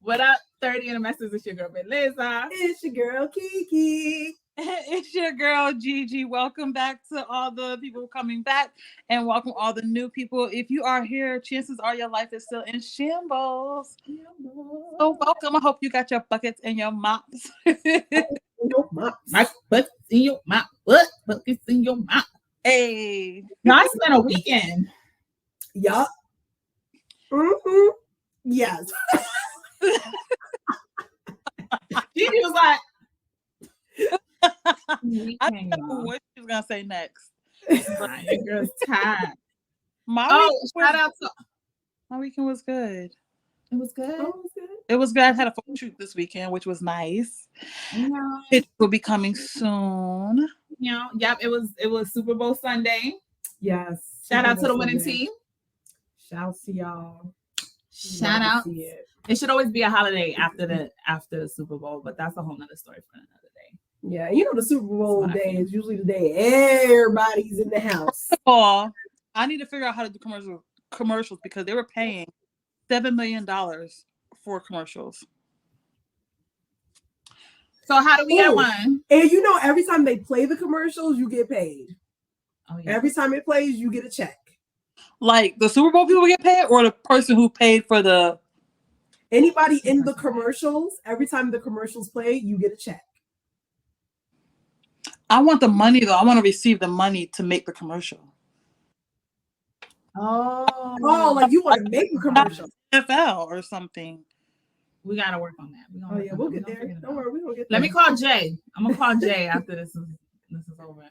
What up, 30 in the message? It's your girl, Liza. It's your girl, Kiki. It's your girl, Gigi. Welcome back to all the people coming back and welcome all the new people. If you are here, chances are your life is still in shambles. So welcome. I hope you got your buckets and your mops. My buckets in your mouth. What? Buckets in your mouth. Hey. Y'all spent a weekend. Yup. Mm-hmm. Yes. Gigi was like, I don't know what she was going to say next. Your girl's tired. My weekend was good. It was good. It was good. I had a photo shoot this weekend, which was nice. Yeah. It will be coming soon. Yep. It was Super Bowl Sunday. Yes. Shout out to the winning team. Shout out to y'all. Shout out. It should always be a holiday after the Super Bowl, but that's a whole nother story for another day. Yeah, you know the Super Bowl day is usually the day everybody's in the house. Oh, I need to figure out how to do commercials because they were paying $7 million for commercials. So how do we get one? And you know, every time they play the commercials, you get paid. Oh, yeah. Every time it plays, you get a check. Like the Super Bowl people get paid, or the person who paid for the. Anybody in the commercials, every time the commercials play, you get a check. I want the money though. I want to receive the money to make the commercial. Oh, like you want to make a commercial. NFL or something. We gotta work on that. We'll get there. Don't worry, we gonna get there. Let me call Jay. I'm gonna call Jay after this is over.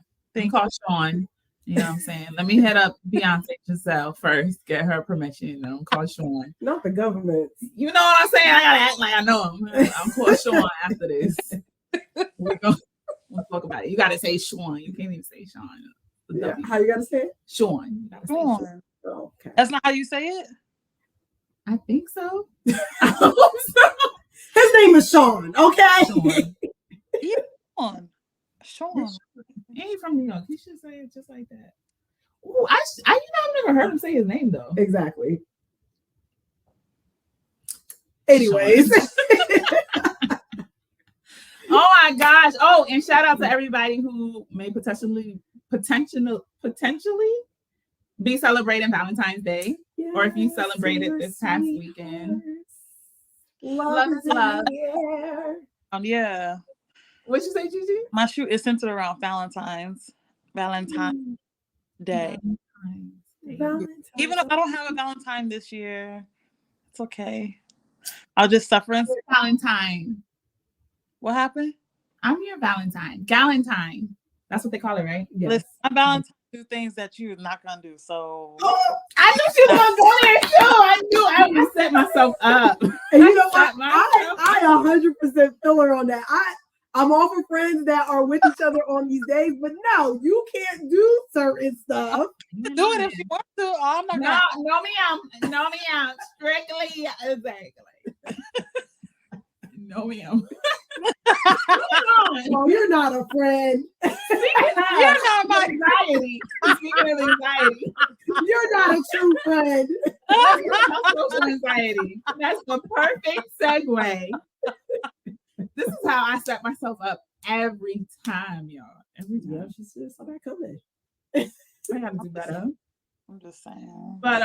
Call Sean. You know what I'm saying? Let me hit up Beyonce Giselle first, get her permission, and then call Sean. Not the government. You know what I'm saying? I gotta act like I know him. I'll call Sean after this. We'll talk about it. You gotta say Sean. You can't even say Sean. Yeah. How you gotta say it? Sean. Sean. Oh, okay. That's not how you say it? I think so. I hope so. His name is Sean, okay? Sean. Yeah, Sean. He ain't from New York. He should say it just like that. Oh, I've never heard him say his name though. Exactly. Anyways. Oh my gosh. Oh, and shout out to everybody who may potentially be celebrating Valentine's Day. Yes, or if you celebrated this past weekend. Love is love. Yeah. What'd you say, Gigi? My shoot is centered around Valentine's Day. Even if I don't have a Valentine this year, it's okay. I'll just suffer in Valentine. What happened? I'm your Valentine. Galentine. That's what they call it, right? Yes. Listen, my Valentine do things that you're not gonna do. So I knew she was gonna go there too. I knew I would set myself up. And you know what? I 100% feel her on that. I'm all for friends that are with each other on these days, but no, you can't do certain stuff. Do it if you want to. Oh my God. No, me out. Strictly, exactly. No, ma'am. Well, you're not a friend. You're not my anxiety. Speaking of anxiety, you're not a true friend. That's social anxiety. That's the perfect segue. This is how I set myself up every time, y'all. Every time. Yeah, she saw that coming. I gotta do better. I'm just saying. But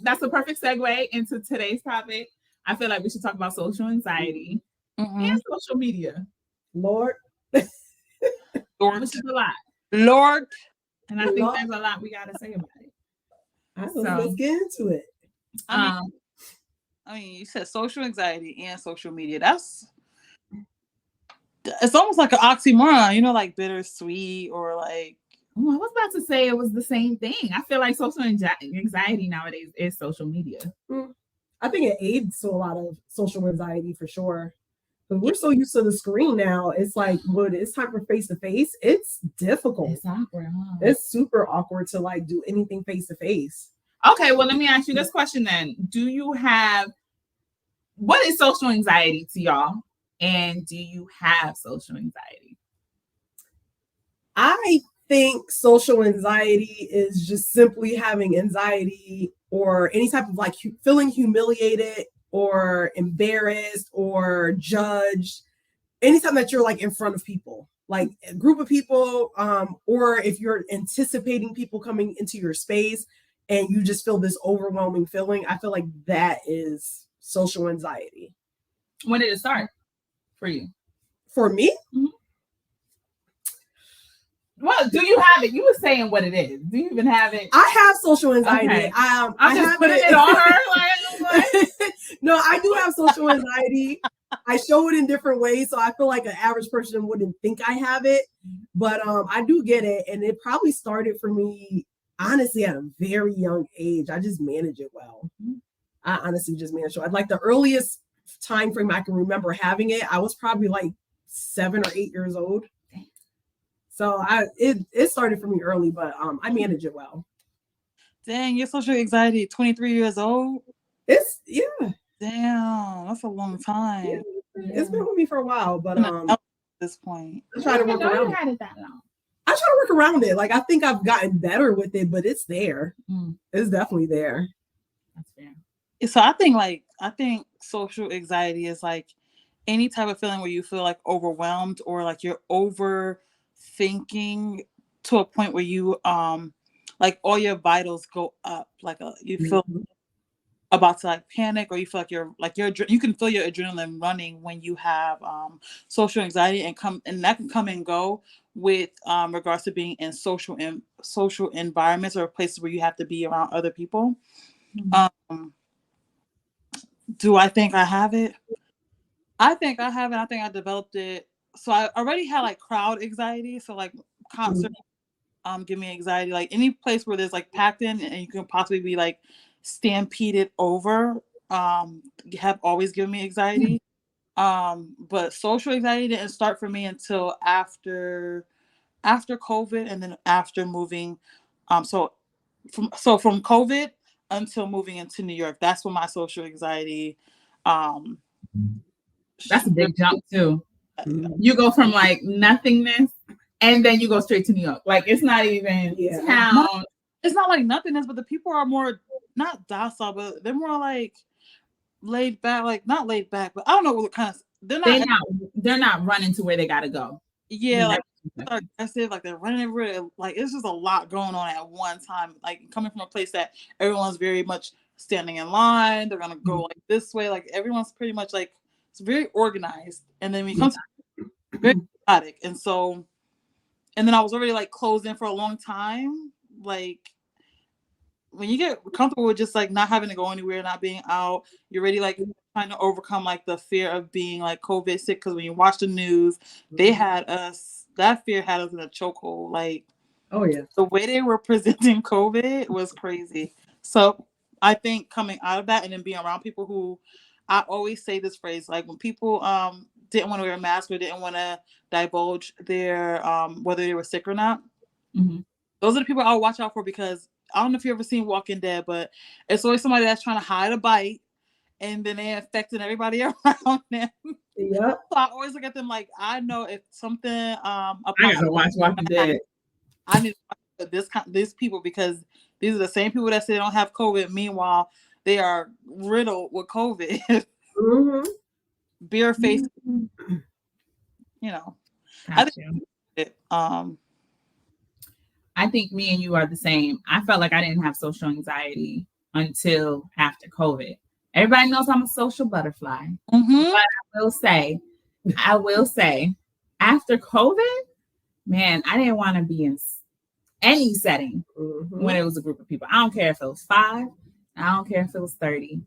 that's a perfect segue into today's topic. I feel like we should talk about social anxiety and social media. Lord. Which is a lot. Lord. And I think there's a lot we gotta say about it. Let's get into it. I mean, you said social anxiety and social media. It's almost like an oxymoron, you know, like bittersweet or like. Well, I was about to say it was the same thing. I feel like social anxiety nowadays is social media. I think it aids to a lot of social anxiety for sure. But we're so used to the screen now. It's like when it's time for face to face, it's difficult. It's awkward, huh? It's super awkward to like do anything face to face. Okay, well, let me ask you this question then. What is social anxiety to y'all? And do you have social anxiety? I think social anxiety is just simply having anxiety or any type of like feeling humiliated or embarrassed or judged anytime that you're like in front of people, like a group of people, or if you're anticipating people coming into your space and you just feel this overwhelming feeling. I feel like that is social anxiety. When did it start for you? For me? Mm-hmm. Well, do you have it? You were saying what it is. Do you even have it? I have social anxiety. Okay. I'm just putting it on her. Like, no, I do have social anxiety. I show it in different ways, so I feel like an average person wouldn't think I have it, but I do get it, and it probably started for me honestly at a very young age. I just manage it well. I honestly just manage it. Like the earliest time frame I can remember having it, I was probably like 7 or 8 years old. So it started for me early, but I manage it well. Dang, your social anxiety, 23 years old? It's Damn, that's a long time. Yeah. It's been with me for a while, but at this point. I try to work around it. I try to work around it. Like I think I've gotten better with it, but it's there. It's definitely there. That's fair. So I think social anxiety is like any type of feeling where you feel like overwhelmed or like you're overthinking to a point where you like all your vitals go up, like you feel about to like panic, or you feel like you can feel your adrenaline running when you have social anxiety, and that can come and go with regards to being in social environments or places where you have to be around other people. Do I think I have it? I think I have it. I think I developed it. So I already had like crowd anxiety. So like concert give me anxiety. Like any place where there's like packed in and you can possibly be like stampeded over have always given me anxiety. But social anxiety didn't start for me until after COVID, and then after moving. So from COVID until moving into New York, that's when my social anxiety that's a big jump too. You go from like nothingness and then you go straight to New York. Like it's not even town. It's not like nothingness, but the people are more not docile, but they're more like laid back. Like not laid back, but I don't know what kind of they're not running to where they gotta go. Yeah, like they're aggressive, like they're running everywhere. Like it's just a lot going on at one time. Like coming from a place that everyone's very much standing in line, they're gonna go like this way. Like everyone's pretty much like it's very organized. And then we come to very chaotic. And then I was already like closed in for a long time. Like when you get comfortable with just like not having to go anywhere, not being out, you're already like trying to overcome like the fear of being like COVID sick. Because when you watch the news, that fear had us in a chokehold. Like, oh yeah, the way they were presenting COVID was crazy. So I think coming out of that and then being around people who, I always say this phrase, like when people didn't want to wear a mask or didn't want to divulge their whether they were sick or not, those are the people I'll watch out for, because I don't know if you've ever seen Walking Dead, but it's always somebody that's trying to hide a bite and then they're infecting everybody around them. Yep. So I always look at them like, I know if something I gotta watch Walking Dead. I need to watch these people, because these are the same people that say they don't have COVID. Meanwhile, they are riddled with COVID. Beer face. You know. I think me and you are the same. I felt like I didn't have social anxiety until after COVID. Everybody knows I'm a social butterfly. But I will say, after COVID, man, I didn't want to be in any setting when it was a group of people. I don't care if it was 5. I don't care if it was 30.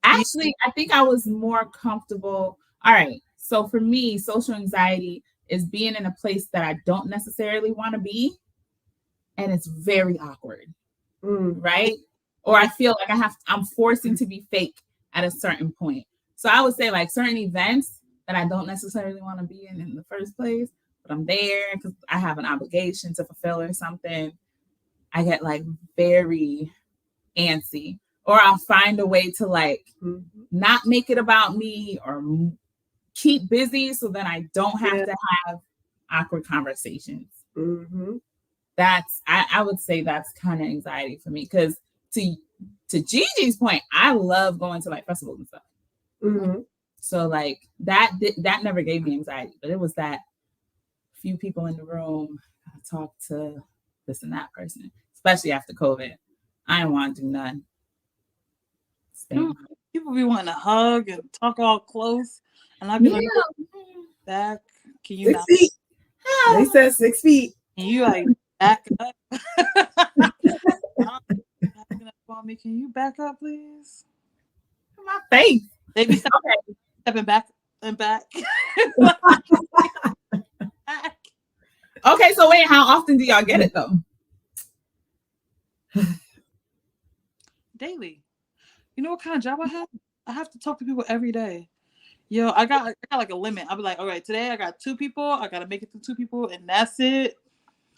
Actually, I think I was more comfortable. All right. So for me, social anxiety is being in a place that I don't necessarily want to be. And it's very awkward. Right? Or I feel like I'm forcing to be fake at a certain point. So I would say like certain events that I don't necessarily want to be in the first place, but I'm there because I have an obligation to fulfill or something. I get like very antsy, or I'll find a way to like not make it about me or keep busy so that I don't have to have awkward conversations. I would say that's kind of anxiety for me, because to to Gigi's point, I love going to like festivals and stuff. Mm-hmm. So like that never gave me anxiety, but it was that few people in the room. I talked to this and that person, especially after COVID. I didn't want to do none. People be wanting to hug and talk all close, and I'd be like, back. Can you 6 feet? They said 6 feet. Can you like back up? Can you back up, please? My face. They be stepping back and back. Okay, so wait, how often do y'all get it though? Daily. You know what kind of job I have? I have to talk to people every day. Yo, I got like a limit. I'll be like, all right, today I got 2 people. I got to make it to 2 people, and that's it.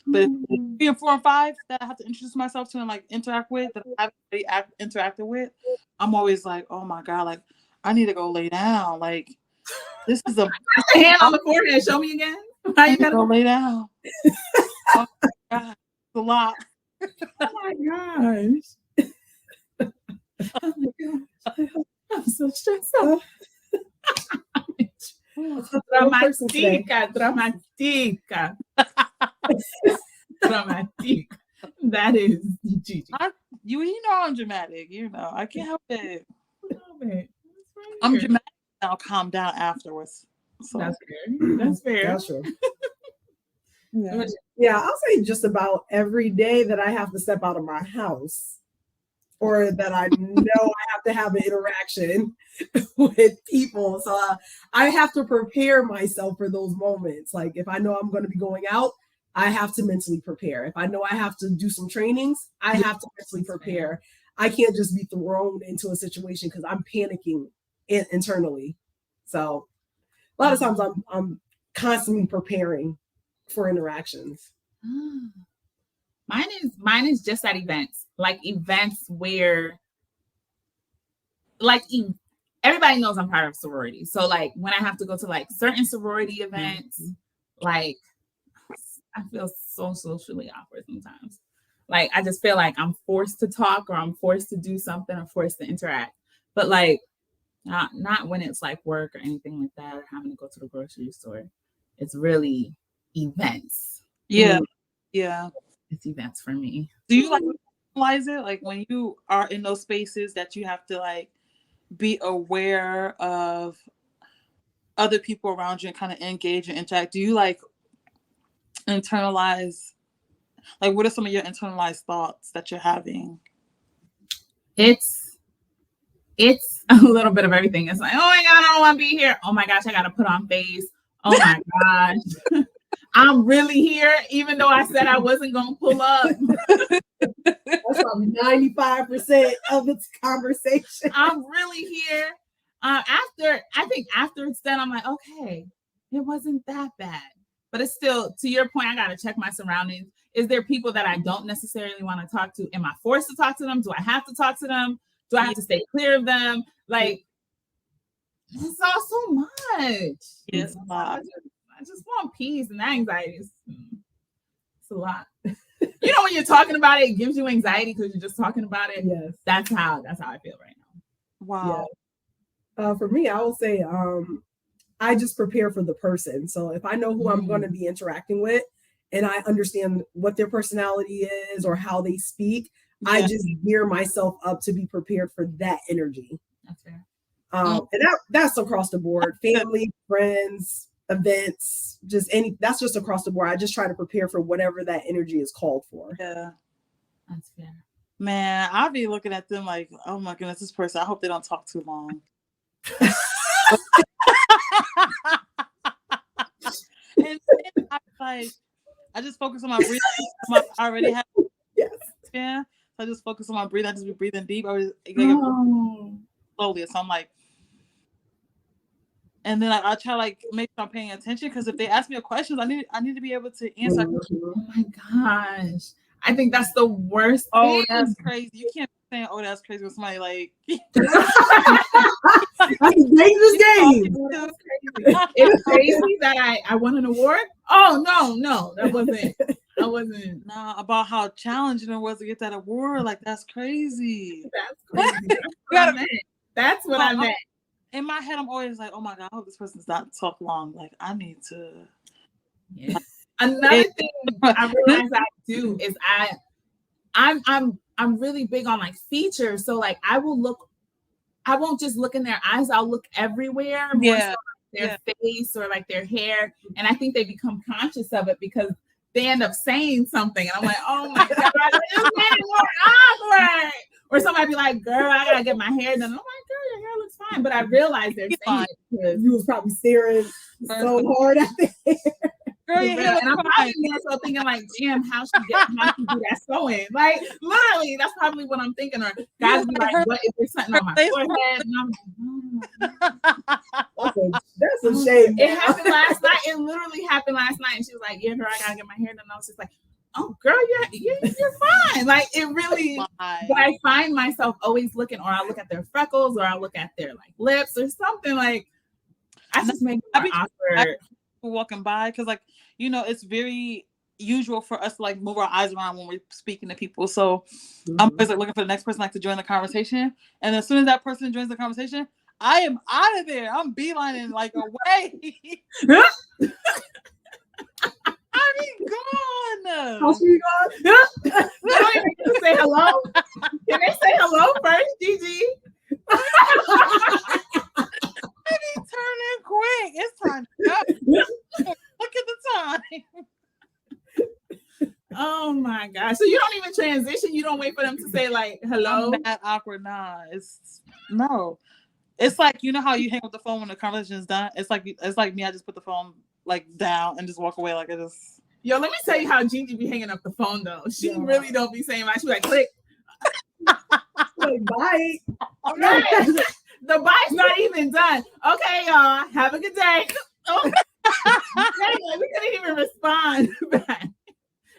But 3 and 4 and 5 that I have to introduce myself to and like interact with, that I haven't really interacted with, I'm always like, oh my God, like I need to go lay down. Like this is a hand on the forehead. Show me again. How you gotta go lay down? Oh my God, it's a lot. Oh my gosh. Oh my gosh. I'm so stressed out. Dramatica. Dramatic. That is Gigi. You know I'm dramatic. You know I can't help it. I'm Right. dramatic. I'll calm down afterwards. So That's fair. That's fair. That's true. Yeah, I'll say just about every day that I have to step out of my house, or that I know I have to have an interaction with people. So I have to prepare myself for those moments. Like if I know I'm going to be going out, I have to mentally prepare. If I know I have to do some trainings, I have to mentally prepare. I can't just be thrown into a situation because I'm panicking internally. So a lot of times I'm constantly preparing for interactions. Mine is just at events, like events where like everybody knows I'm part of sorority. So like when I have to go to like certain sorority events, like I feel so socially awkward sometimes. Like I just feel like I'm forced to talk, or I'm forced to do something, or forced to interact. But like not when it's like work or anything like that, or having to go to the grocery store. It's really events. yeah. It's events for me. Do you like realize it? Like when you are in those spaces that you have to like be aware of other people around you and kind of engage and interact. Do you like internalize? Like, what are some of your internalized thoughts that you're having? It's a little bit of everything. It's like, oh my God, I don't want to be here. Oh my gosh, I got to put on face. Oh my gosh. I'm really here, even though I said I wasn't going to pull up. That's probably 95% of its conversation. I'm really here. After it's done, I'm like, okay, it wasn't that bad. But it's still, to your point, I got to check my surroundings. Is there people that I don't necessarily want to talk to? Am I forced to talk to them? Do I have to talk to them? Do I have to stay clear of them? Like, it's all so much. Yes, a lot. I just want peace, and that anxiety is it's a lot. You know, when you're talking about it, it gives you anxiety because you're just talking about it. Yes. That's how I feel right now. Wow. Yeah. For me, I will say I just prepare for the person. So if I know who I'm going to be interacting with, and I understand what their personality is or how they speak, I just gear myself up to be prepared for that energy. That's fair. And that's across the board. Family, friends, events, that's just across the board. I just try to prepare for whatever that energy is called for. Yeah. That's fair. Man, I'll be looking at them like, oh my goodness, this person, I hope they don't talk too long. And I just focus on my breathing. I already have. Yes. Yeah. So I just focus on my breathing. I just be breathing deep. Slowly. So I'm like, and then I try like make sure I'm paying attention, because if they ask me a question, I need to be able to answer. Oh my gosh. I think that's the worst. Oh, that's crazy. You can't be saying, oh, that's crazy with somebody like that's a dangerous game. It's crazy that I won an award. Oh no, that wasn't. I wasn't. Nah, about how challenging it was to get that award. Like, that's crazy. That's crazy. That's what I meant. In my head, I'm always like, oh my God, I hope this person's not talk long. Like, I need to. Yeah. Another thing I realize I do is I'm really big on like features. So like I won't just look in their eyes, I'll look everywhere, more so like their face or like their hair. And I think they become conscious of it because they end up saying something. And I'm like, oh my God, this made it more awkward. Or somebody be like, girl, I gotta get my hair done. I'm like, girl, your hair looks fine. But I realize they're saying it because you was probably staring so hard at the hair. Girl, your hair and I'm probably more so thinking like, damn, how she do that sewing? Like literally, that's probably what I'm thinking. Or guys be like, what is there something on my forehead? And I'm that's a shame. It happened last night. It literally happened last night. And she was like, yeah, girl, I gotta get my hair done. And I was just like, oh girl, you're fine. Like it really, but I find myself always looking, or I look at their freckles, or I look at their like lips or something. Like I just make it awkward. Walking by, because like, you know, it's very usual for us to like move our eyes around when we're speaking to people. So I'm always like looking for the next person like to join the conversation. And as soon as that person joins the conversation, I am out of there. I'm beelining like away. I be gone. How's she gone? You don't even get to say hello. Can they say hello first, Gigi? I be turning quick. It's time to go. Look at the time. Oh my gosh. So you don't even transition? You don't wait for them to say like hello? I'm that awkward. Nah, it's like, you know how you hang up the phone when the conversation is done? It's like me. I just put the phone like down and just walk away. Like I just. Yo, let me tell you how Gigi be hanging up the phone though. She really don't be saying much. She like click. Like bye. Okay. The bite's not even done. Okay, y'all. Have a good day. Oh. We couldn't even respond back.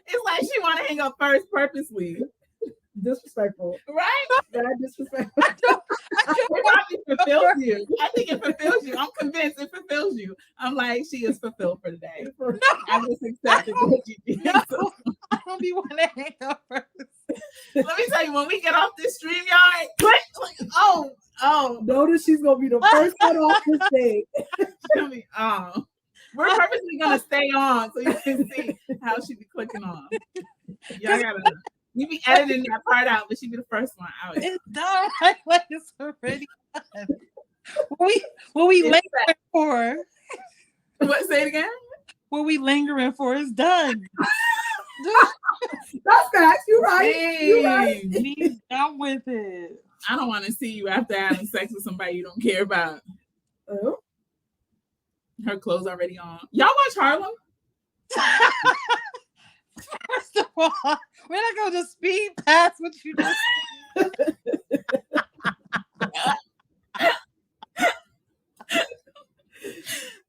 It's like she want to hang up first purposely. Disrespectful. Right? That disrespectful. It probably fulfills you. I think it fulfills you. I'm convinced it fulfills you. I'm like, she is fulfilled for the day. No, I just accepted what you did. I don't be wanting to hang up first. Let me tell you, when we get off this stream, y'all, click. Oh. Notice she's gonna be the first one off this thing. We're purposely gonna stay on so you can see how she be clicking on. Y'all gotta. We be editing that part out, but she be the first one out. It's done. Like it's already done. What we lingering for? What? Say it again. What we lingering for is done. That's facts. You're right. You're right. Be done with it. I don't want to see you after having sex with somebody you don't care about. Oh. Her clothes already on. Y'all watch Harlem? First of all, we're not gonna just speed past what you just.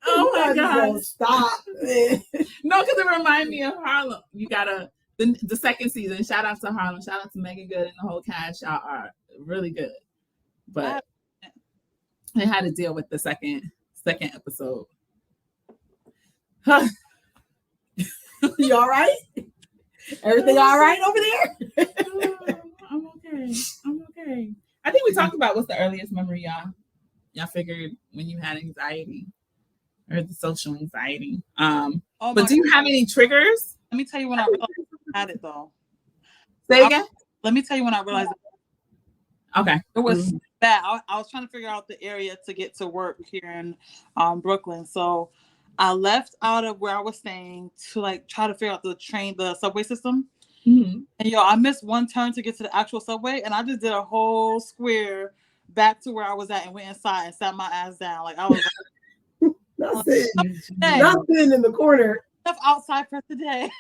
Oh my God! Stop! No, because it reminds me of Harlem. You gotta the second season. Shout out to Harlem. Shout out to Megan Good and the whole cast. Y'all are really good. But they had to deal with the second episode. You all right? Everything all right over there? I'm okay. I think we talked about what's the earliest memory y'all figured when you had anxiety or the social anxiety. But do you have any triggers? Let me tell you when I realized I had it though. Say again? Let me tell you when I realized Okay. It was bad. I was trying to figure out the area to get to work here in Brooklyn. So I left out of where I was staying to like try to figure out the subway system. Mm-hmm. And I missed one turn to get to the actual subway, and I just did a whole square back to where I was at and went inside and sat my ass down. Like I was like, nothing in the corner. Stuff outside for today.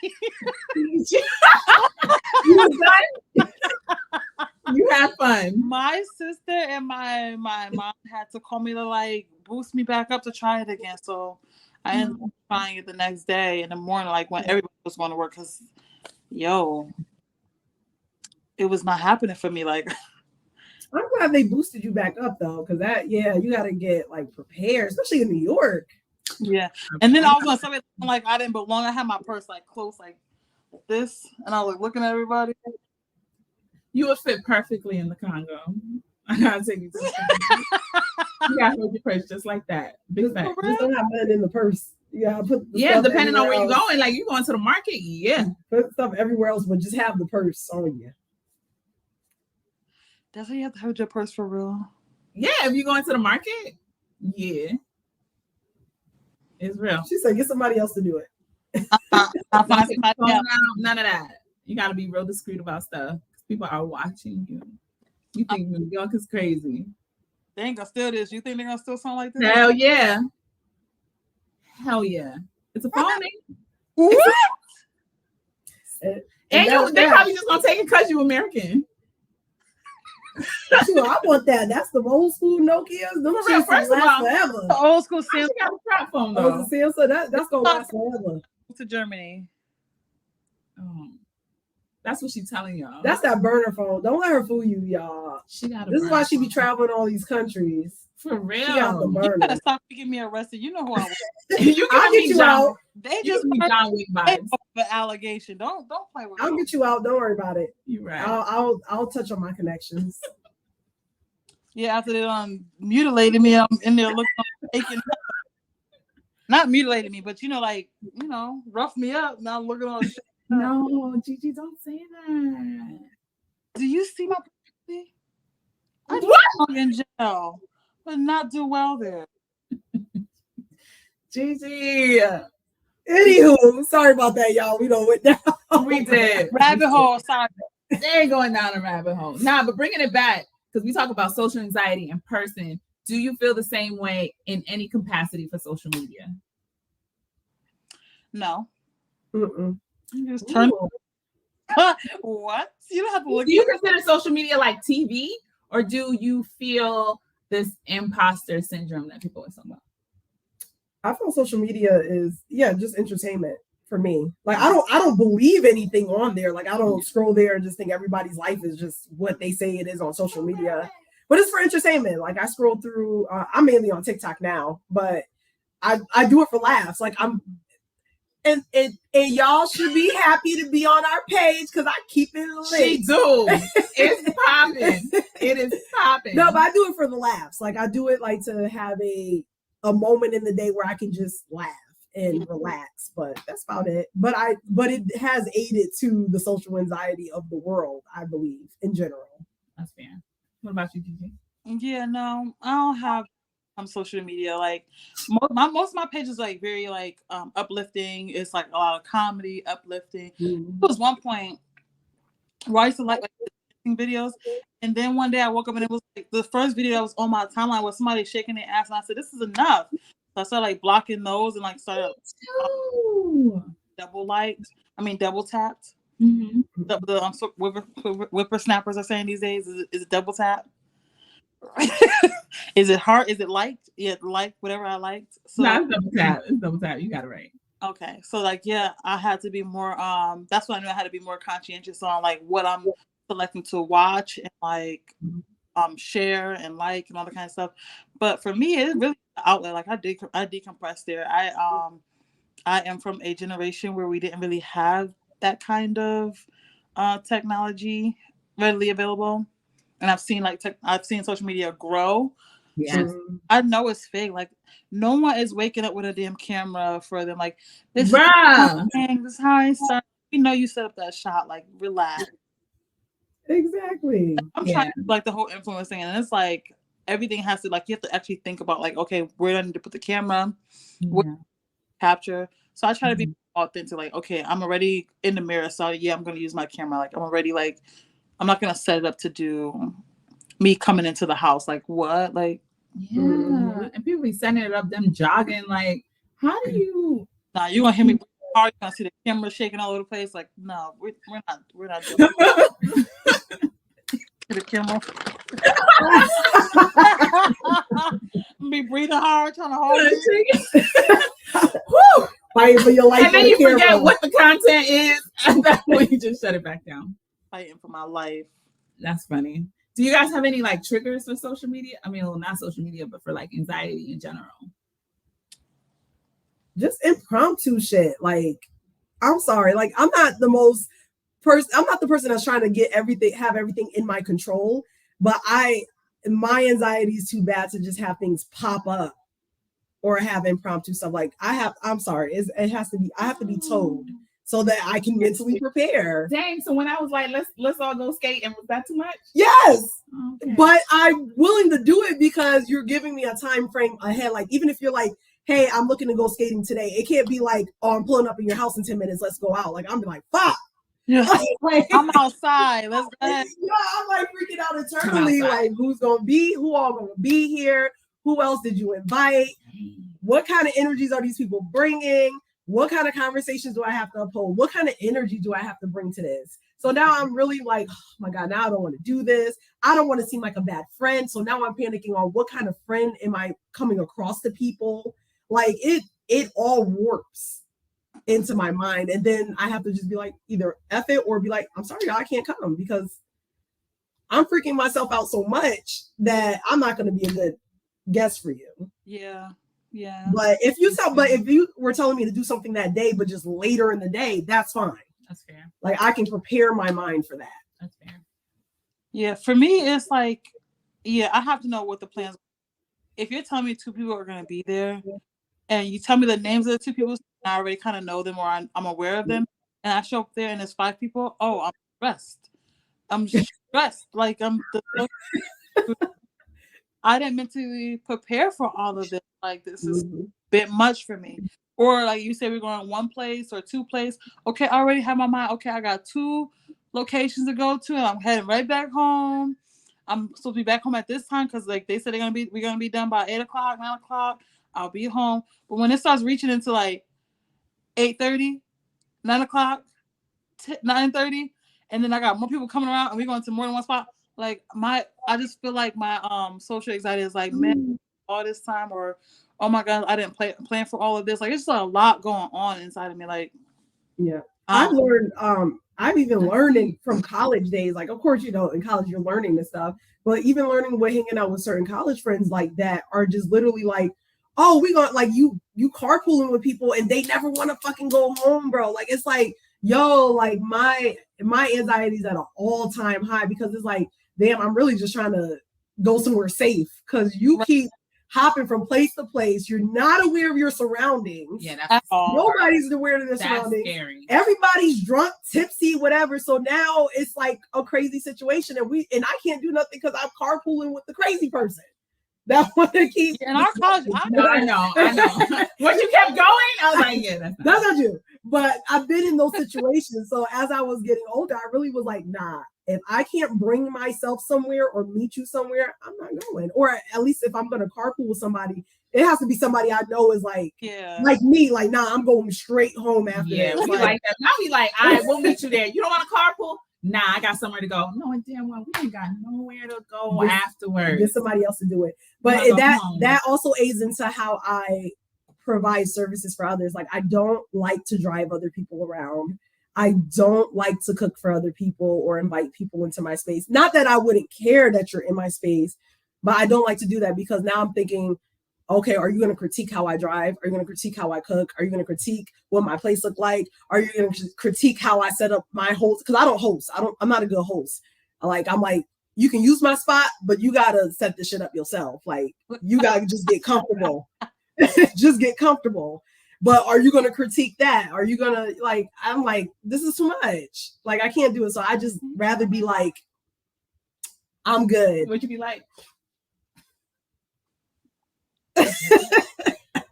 You had fun. My sister and my mom had to call me to like boost me back up to try it again. So I ended up trying it the next day in the morning, like when everybody was going to work, because it was not happening for me. Like I'm glad they boosted you back up though, because you got to get like prepared, especially in New York. Yeah, and then I was going to say like I didn't belong. I had my purse like close, like this, and I was looking at everybody. You would fit perfectly in the Congo. I gotta take you to the Congo. You gotta hold your purse just like that. Big fat. Just don't have nothing in the purse. You gotta put the Yeah, stuff depending on where everywhere you're else. going. Like you going to the market, yeah. Put stuff everywhere else, but just have the purse on you. That's how you have to hold your purse for real. Yeah, if you're going to the market, yeah. It's real. She said, get somebody else to do it. I'll Don't find take somebody your phone else. out, none of that. You gotta be real discreet about stuff. People are watching you. You think New York is crazy. They ain't gonna steal this. You think they're gonna steal something like this? Hell yeah. Hell yeah. It's a phony. What? And They probably just gonna take it because you American. Sure, I want that. That's the old school Nokias. Them For real, shits first of last all, forever. The old school I Samsung got a crap phone Oh, though. the Samsung, that's gonna last forever. to Germany. Oh, that's what she's telling y'all. That's that burner phone. Don't let her fool you, y'all. She got. This is why she be traveling all these countries. For real. She got the You burner. gotta stop getting me arrested. You know who I was. You I'll get you out. They You just give me John Wick vibes. the allegation. Don't play with I'll me. get you out. Don't worry about it. You right. I'll touch on my connections. Yeah, after they mutilated me, I'm in there looking taking. Not mutilated me, but rough me up. Now I'm looking on. No, Gigi, don't say that. Do you see my pussy? I What? belong in jail, but not do well there. Gigi, Anywho, sorry about that, y'all. We don't went down. we did. Rabbit hole. Sorry. They ain't going down a rabbit hole. Nah, but bringing it back, because we talk about social anxiety in person. Do you feel the same way in any capacity for social media? No. Mm-mm. You just turn. Ooh. What? You don't have to look. Do you consider social media like TV, or do you feel this imposter syndrome that people are talking about? I feel social media is just entertainment for me. Like I don't believe anything on there. Like I don't scroll there and just think everybody's life is just what they say it is on social media. But it's for entertainment. Like I scroll through. I'm mainly on TikTok now, but I do it for laughs. Like I'm. And y'all should be happy to be on our page because I keep it lit. She do. It's popping. It is popping. No, but I do it for the laughs. Like I do it like to have a moment in the day where I can just laugh and relax. But that's about it. But it has aided to the social anxiety of the world, I believe, in general. That's fair. What about you, Gigi? Yeah, no, I don't have social media. Like most of my pages like very like uplifting. It's like a lot of comedy, uplifting. Mm-hmm. There was one point where I used to like videos, and then one day I woke up and it was like the first video that was on my timeline was somebody shaking their ass, and I said, "This is enough." So I started like blocking those and like started double tapped. Mm-hmm. The whippersnappers are saying these days is it double tap? Is it hard? Is it liked? Yeah, like whatever I liked. So no, it's double tap. It's double tap. You got it right. Okay, so like I had to be more. That's why I knew I had to be more conscientious on like what I'm selecting to watch and like share and like and all that kind of stuff. But for me, it's really an outlet. Like I decompress there. I am from a generation where we didn't really have that kind of technology readily available. And I've seen social media grow. Yeah. So I know it's fake. Like no one is waking up with a damn camera for them. Like this is how I start. We know you set up that shot. Like relax. Exactly. I'm trying to like the whole influence thing, and it's like everything has to like you have to actually think about like okay, where do I need to put the camera? What capture? So I try to be authentic. Like okay, I'm already in the mirror, so yeah, I'm gonna use my camera. Like I'm already like. I'm not gonna set it up to do me coming into the house. Like what? Like and people be setting it up, them jogging. Like, how do you? Nah, you gonna hear me hard? You gonna see the camera shaking all over the place? Like, no, we're not doing that. The camera. Be breathing hard, trying to hold it. Fighting for your life. And then you forget what the content is, and that's when you just shut it back down. Fighting for my life. That's funny. Do you guys have any like triggers for social media? I mean, well, not social media, but for like anxiety in general. Just impromptu shit. Like I'm sorry. Like, I'm not the most person. I'm not the person that's trying to have everything in my control. But my anxiety is too bad to just have things pop up or have impromptu stuff. Like, I'm sorry. It has to be. I have to be told so that I can mentally prepare. Dang. So when I was like, let's all go skate, and was that too much? Yes. Okay. But I'm willing to do it because you're giving me a time frame ahead. Like, even if you're like, hey, I'm looking to go skating today, it can't be like, oh, I'm pulling up in your house in 10 minutes, let's go out. Like, I'm like, fuck. Yeah. I'm outside. Let's go ahead. Yeah, I'm like freaking out internally. Like, who all gonna be here? Who else did you invite? What kind of energies are these people bringing? What kind of conversations do I have to uphold? What kind of energy do I have to bring to this? So now I'm really like, oh my God, now I don't want to do this. I don't want to seem like a bad friend. So now I'm panicking on what kind of friend am I coming across to people? Like, it all warps into my mind. And then I have to just be like, either F it or be like, I'm sorry, y'all, I can't come because I'm freaking myself out so much that I'm not going to be a good guest for you. Yeah. Yeah. But if you were telling me to do something that day, but just later in the day, that's fine. That's fair. Like, I can prepare my mind for that. That's fair. Yeah. For me, it's like, yeah, I have to know what the plans are. If you're telling me 2 people are going to be there and you tell me the names of the 2 people, and I already kind of know them or I'm aware of them, and I show up there and there's 5 people, oh, I'm stressed. I'm stressed. Like, I didn't mentally prepare for all of this. Like, this is a bit much for me. Or like you said, we're going one place or 2 places. Okay, I already have my mind. Okay, I got 2 locations to go to, and I'm heading right back home. I'm supposed to be back home at this time because, like, they said we're gonna be done by 8 o'clock, 9 o'clock. I'll be home. But when it starts reaching into like 8:30, 9 o'clock, 9:30, and then I got more people coming around, and we're going to more than one spot. Like, I just feel like my social anxiety is like, man, all this time, or oh my God, I didn't plan for all of this. Like, it's just a lot going on inside of me. Like, yeah, I've learned. I've even learned from college days. Like, of course, in college you're learning this stuff, but even learning with hanging out with certain college friends like that are just literally like, oh, we got like you carpooling with people and they never want to fucking go home, bro. Like, it's like, yo, like my anxiety is at an all-time high because it's like, damn, I'm really just trying to go somewhere safe because you keep hopping from place to place. You're not aware of your surroundings. Yeah, that's nobody's aware of their surroundings. Scary. Everybody's drunk, tipsy, whatever. So now it's like a crazy situation, and I can't do nothing because I'm carpooling with the crazy person. That want to keep in our college. I know. When you kept going, I was like, yeah, that's not you. But I've been in those situations. So as I was getting older, I really was like, nah. If I can't bring myself somewhere or meet you somewhere, I'm not going. Or at least if I'm going to carpool with somebody, it has to be somebody I know is like me. Like, nah, I'm going straight home after that. Like that. Now we like, all right, we'll meet you there. You don't want to carpool? Nah, I got somewhere to go. No, damn well, we ain't got nowhere to go afterwards. Get somebody else to do it. But that also aids into how I provide services for others. Like, I don't like to drive other people around. I don't like to cook for other people or invite people into my space. Not that I wouldn't care that you're in my space, but I don't like to do that because now I'm thinking, okay, are you going to critique how I drive? Are you going to critique how I cook? Are you going to critique what my place look like? Are you going to critique how I set up my host? Because I don't host. I'm not a good host. I'm like, you can use my spot, but you got to set this shit up yourself. Like, you got to just get comfortable. Just get comfortable. But are you going to critique that? Are you going to like, I'm like, this is too much. Like, I can't do it. So I just rather be like, I'm good. Would you be like?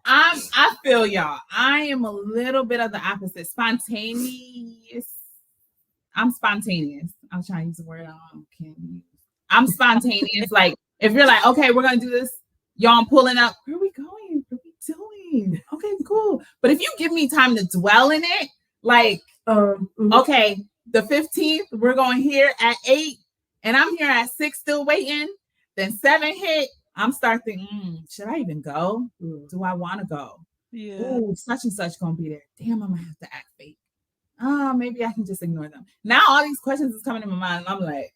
I feel y'all. I am a little bit of the opposite. Spontaneous. I'm spontaneous. I'm trying to use the word I can't use. I'm spontaneous. Like, if you're like, okay, we're going to do this. Y'all, I'm pulling up. Where are we going? What are we doing? Okay, cool. But if you give me time to dwell in it, like, okay, the 15th, we're going here at 8, and I'm here at 6 still waiting. Then 7 hit. I'm starting thinking, should I even go? Do I want to go? Yeah. Ooh, such and such gonna be there. Damn, I'm gonna have to act fake. Maybe I can just ignore them. Now all these questions is coming in my mind, and I'm like,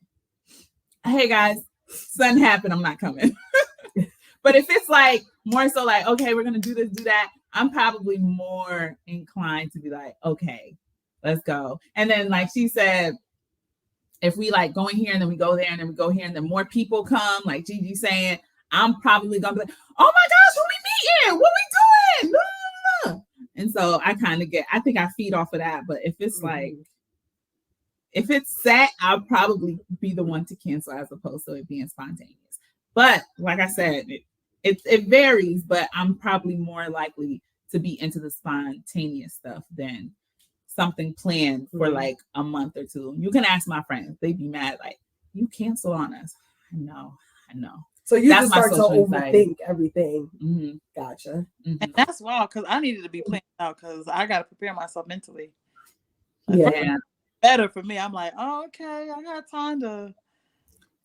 hey guys, something happened, I'm not coming. But if it's like more so like, okay, we're gonna do this, do that. I'm probably more inclined to be like, okay, let's go. And then like she said, if we like going here and then we go there and then we go here and then more people come, like Gigi saying, I'm probably gonna be like, oh my gosh, who we meeting? What we doing? Blah, blah, blah. And so I think I feed off of that. But if it's like, if it's set, I'll probably be the one to cancel as opposed to it being spontaneous. But like I said, it varies, but I'm probably more likely to be into the spontaneous stuff than something planned for like a month or two. You can ask my friends; they'd be mad, like, you cancel on us. I know. So you just start to overthink everything. Mm-hmm. Gotcha. Mm-hmm. And that's wild because I needed to be planned out because I got to prepare myself mentally. Like, yeah. Better for me. I'm like, oh, okay, I got time to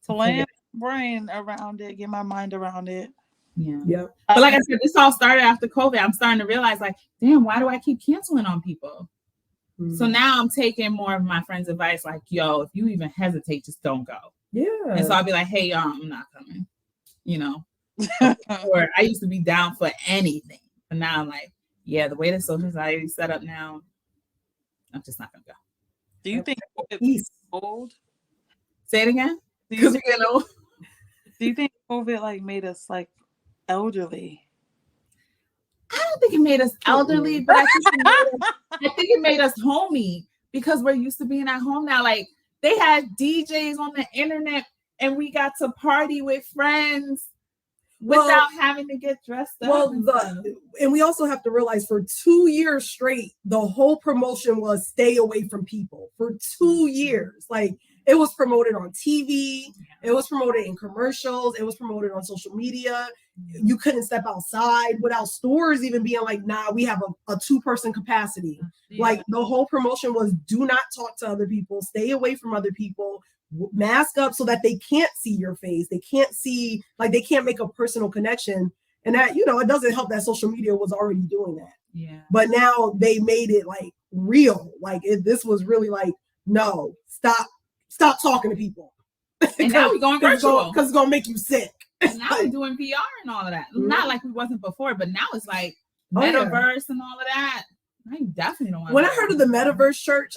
land brain around it, get my mind around it. Yeah. Yep. But like I said, this all started after COVID. I'm starting to realize, like, damn, why do I keep canceling on people? Mm-hmm. So now I'm taking more of my friends' advice, like, yo, if you even hesitate, just don't go. Yeah. And so I'll be like, hey, y'all, I'm not coming. You know. Or I used to be down for anything. But now I'm like, yeah, the way the social society is set up now, I'm just not gonna go. Do you think it's old? Say it again. Because we're getting old. Do you think COVID like made us like elderly? I don't think it made us elderly, but I think it made us homey because we're used to being at home now. Like they had DJs on the internet and we got to party with friends without having to get dressed up. And we also have to realize for 2 years straight, the whole promotion was stay away from people for 2 years. Like it was promoted on TV, it was promoted in commercials, it was promoted on social media. You couldn't step outside without stores even being like, nah, we have a 2-person capacity. Yeah. Like the whole promotion was do not talk to other people, stay away from other people, mask up so that they can't see your face. They can't see, like they can't make a personal connection. And that, you know, it doesn't help that social media was already doing that. Yeah. But now they made it like real. Like this was really like, no, stop talking to people. And now we're going virtual. Because it's going to make you sick. And now we're doing PR and all of that. Mm-hmm. Not like we wasn't before, but now it's like metaverse and all of that. I definitely don't want. When I heard of the metaverse church,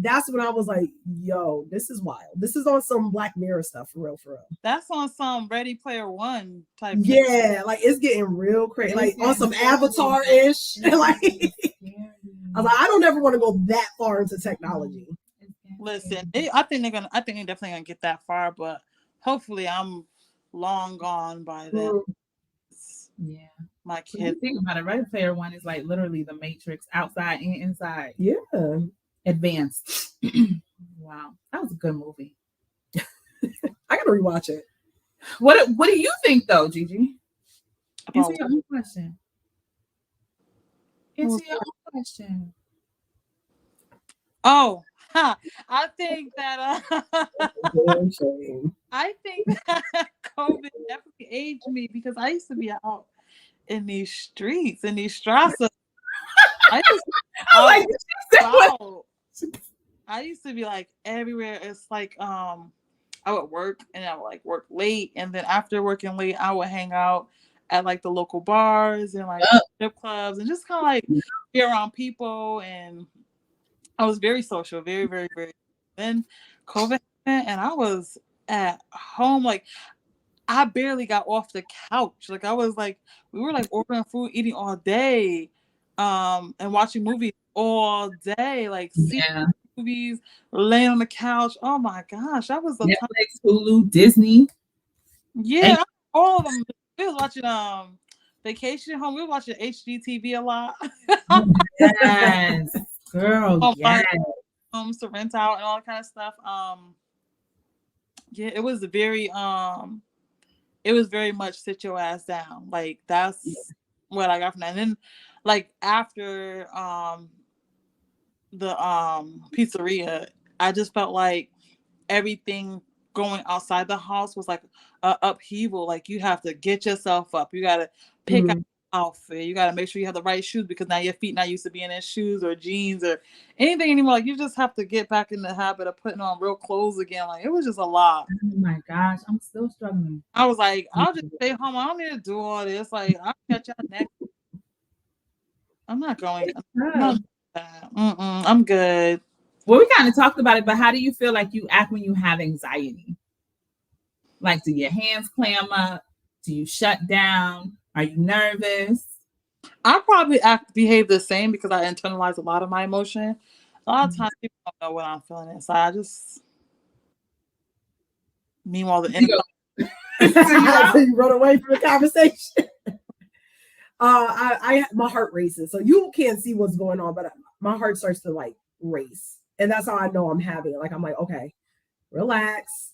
that's when I was like, yo, this is wild. This is on some Black Mirror stuff for real. That's on some Ready Player One type. Yeah, like it's getting real crazy. Like on some Avatar-ish. Like I was like, I don't ever want to go that far into technology. Listen, I think they're definitely gonna get that far, but hopefully I'm long gone by then. Yeah. My kids. Think about it. Ready Player One is like literally the Matrix, outside and inside. Yeah. Advanced. Wow, that was a good movie. I gotta rewatch it. What do you think though, Gigi? Answer your own question. Oh, I think that I think that COVID definitely aged me because I used to be out in these streets, in these straße. I used to be like everywhere. It's like I would work and I would like work late, and then after working late, I would hang out at like the local bars and like strip clubs and just kind of like be around people. And I was very social, very, very, very. Then COVID happened, and I was at home like. I barely got off the couch. Like I was like, we were like ordering food, eating all day, and watching movies all day, like seeing movies, laying on the couch. Oh my gosh, that was the Netflix, Hulu, Disney. Yeah, all of them. We was watching Vacation Home. We were watching HGTV a lot. Yes, girl. Yes. Homes to rent out and all that kind of stuff. Yeah, it was very much sit your ass down. Like that's what I got from that. And then like after the pizzeria, I just felt like everything going outside the house was like a upheaval. Like you have to get yourself up. You gotta pick out outfit. You got to make sure you have the right shoes because now your feet not used to being in shoes or jeans or anything anymore. Like, you just have to get back in the habit of putting on real clothes again. Like, it was just a lot. Oh my gosh, I'm still struggling. I was like, I'll just stay home. I don't need to do all this. Like, I'll catch y'all next. I'm not going. I'm good. Well, we kind of talked about it, but how do you feel like you act when you have anxiety? Like, do your hands clam up? Do you shut down? Are you nervous? I probably behave the same because I internalize a lot of my emotion. A lot of times people don't know what I'm feeling inside. I just meanwhile the You So you run away from the conversation. My heart races, so you can't see what's going on, but my heart starts to like race, and that's how I know I'm having it. Like, I'm like, okay, relax,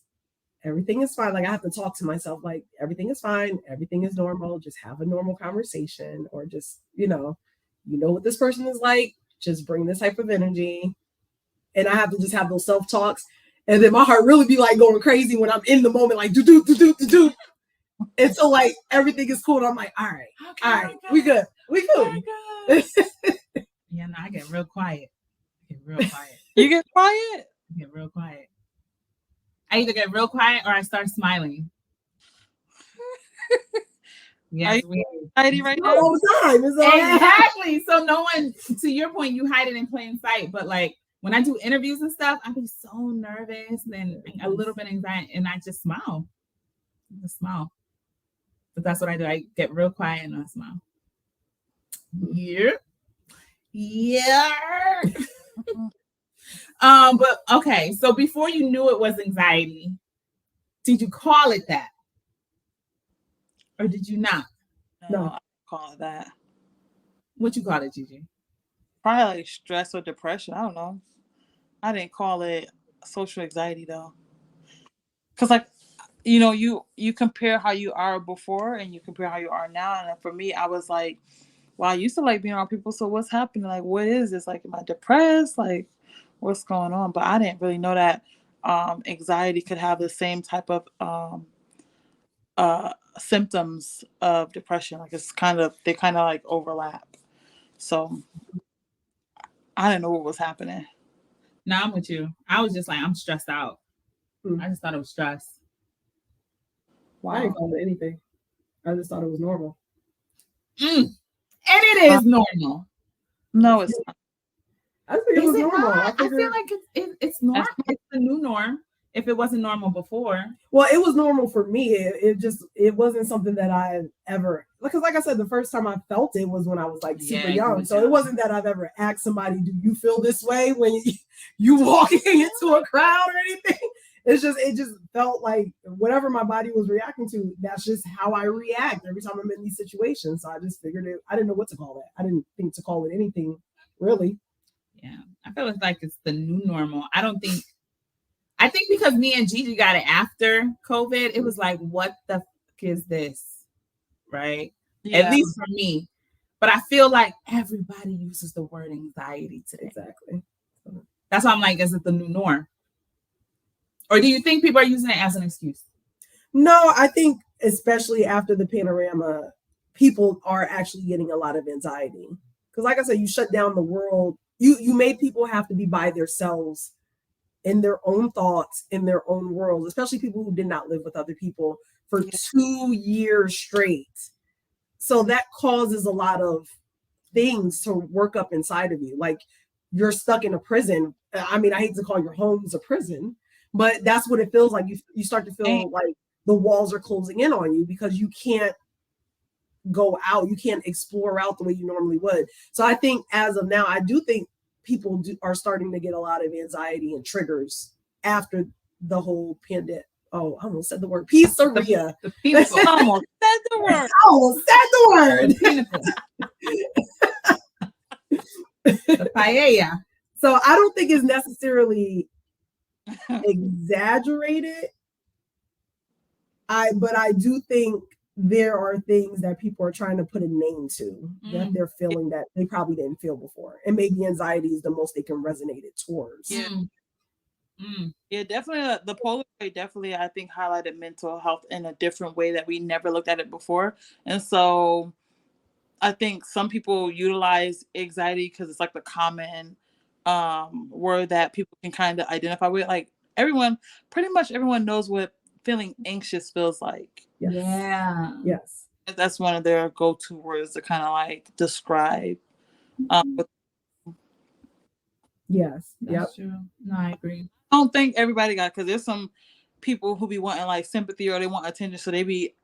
everything is fine. Like, I have to talk to myself, like, everything is fine, everything is normal. Just have a normal conversation, or just you know what this person is like. Just bring this type of energy, and I have to just have those self talks, and then my heart really be like going crazy when I'm in the moment, like do do do do do do. And so, like, everything is cool. And I'm like, all right, okay. we good. We cool. Yeah, no, I get real quiet. You get quiet? I get real quiet. I either get real quiet or I start smiling. Yes, anxiety right now? All the time. Exactly. So no one, to your point, you hide it in plain sight. But like when I do interviews and stuff, I be so nervous and a little bit anxiety, and I just smile. But that's what I do. I get real quiet and I smile. Yeah. But okay. So before you knew it was anxiety, did you call it that, or did you not? No, I call it that. What you call it, Gigi? Probably like stress or depression. I don't know. I didn't call it social anxiety though, because like, you compare how you are before and you compare how you are now. And for me, I was like, well, I used to like being around people. So what's happening? Like, what is this? Like, am I depressed? Like, what's going on? But I didn't really know that anxiety could have the same type of symptoms of depression. Like, they kind of like overlap. So I didn't know what was happening. No, I'm with you. I was just like, I'm stressed out. I just thought it was stress. Wow. I didn't call it anything. I just thought it was normal. And it is normal. No, it's not. I think it was normal. I feel like it's normal. It's the new norm. If it wasn't normal before. Well, it was normal for me. It wasn't something that I ever, because like I said, the first time I felt it was when I was like super young. So it wasn't that I've ever asked somebody, do you feel this way when you walking into a crowd or anything? It just felt like whatever my body was reacting to, that's just how I react every time I'm in these situations. So I just figured I didn't know what to call it. I didn't think to call it anything, really. Yeah, I feel like it's the new normal. I think because me and Gigi got it after COVID, it was like, what the fuck is this? Right? Yeah. At least for me. But I feel like everybody uses the word anxiety today. Exactly. That's why I'm like, is it the new norm? Or do you think people are using it as an excuse? No, I think especially after the panorama, people are actually getting a lot of anxiety. Because like I said, you shut down the world. You made people have to be by themselves in their own thoughts, in their own worlds, especially people who did not live with other people for 2 years straight. So that causes a lot of things to work up inside of you. Like, you're stuck in a prison. I mean, I hate to call your homes a prison, but that's what it feels like. You start to feel like the walls are closing in on you because you can't go out. You can't explore out the way you normally would. So I think as of now, I do think people are starting to get a lot of anxiety and triggers after the whole pandemic. Oh, I almost said the word pizzeria. The pinnacle. Almost said the word. Almost said the word. The paella. So I don't think it's necessarily exaggerated. But I do think there are things that people are trying to put a name to that they're feeling that they probably didn't feel before. And maybe anxiety is the most they can resonate it towards. Yeah. Yeah, definitely. The Polaroid definitely, I think, highlighted mental health in a different way that we never looked at it before. And so I think some people utilize anxiety because it's like the common word that people can kind of identify with. Like pretty much everyone knows what feeling anxious feels like. Yes. Yeah. Yes. That's one of their go-to words to kind of like describe. Yes. That's true. No, I agree. I don't think everybody got, because there's some people who be wanting like sympathy or they want attention, so they be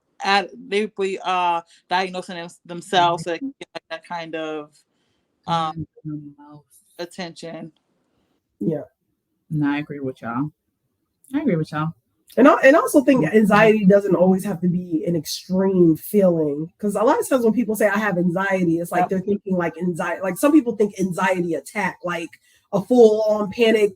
diagnosing themselves so they can get like that kind of attention. Yeah. No, I agree with y'all. And I also think anxiety doesn't always have to be an extreme feeling, because a lot of times when people say I have anxiety, it's like they're thinking like anxiety. Like some people think anxiety attack, like a full-on panic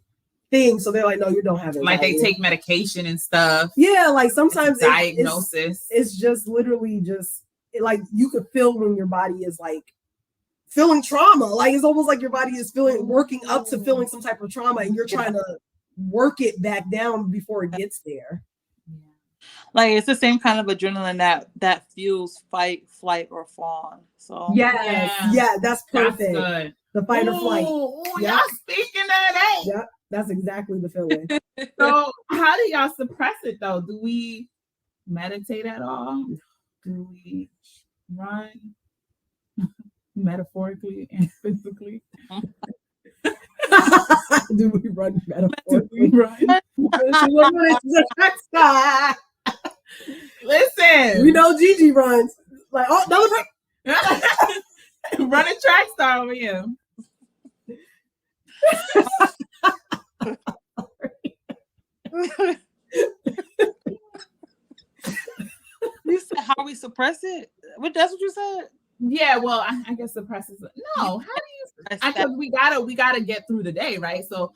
thing. So they're like, no, you don't have anxiety. Like they take medication and stuff. Yeah, like sometimes diagnosis. It's just literally just like you could feel when your body is like feeling trauma. Like it's almost like your body is working up to feeling some type of trauma, and you're trying to work it back down before it gets there. Like it's the same kind of adrenaline that fuels fight, flight, or fawn. So yeah, that's perfect. That's good. The fight or flight. Y'all speaking of that. Yep, that's exactly the feeling. So how do y'all suppress it though? Do we meditate at all? Do we run metaphorically and physically? Do we run metaphorically? Listen, we know Gigi runs. Like, oh, no, running track star over here. You said how we suppress it? That's what you said? Yeah, well, I guess suppresses it. No, how do you? Because we gotta get through the day, right? So,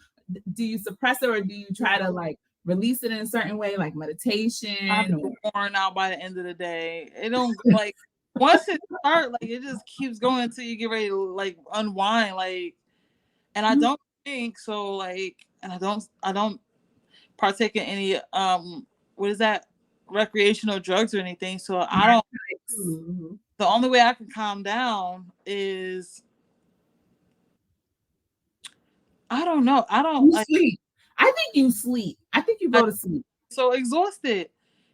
do you suppress it or do you try to like release it in a certain way, like meditation? I'm worn out by the end of the day. It don't like once it starts, like it just keeps going until you get ready to like unwind, like. And I don't think so, like, and I don't partake in any what is that, recreational drugs or anything. So I don't. The only way I can calm down is I don't know. I don't sleep. I think you sleep. I think you go to sleep. So exhausted.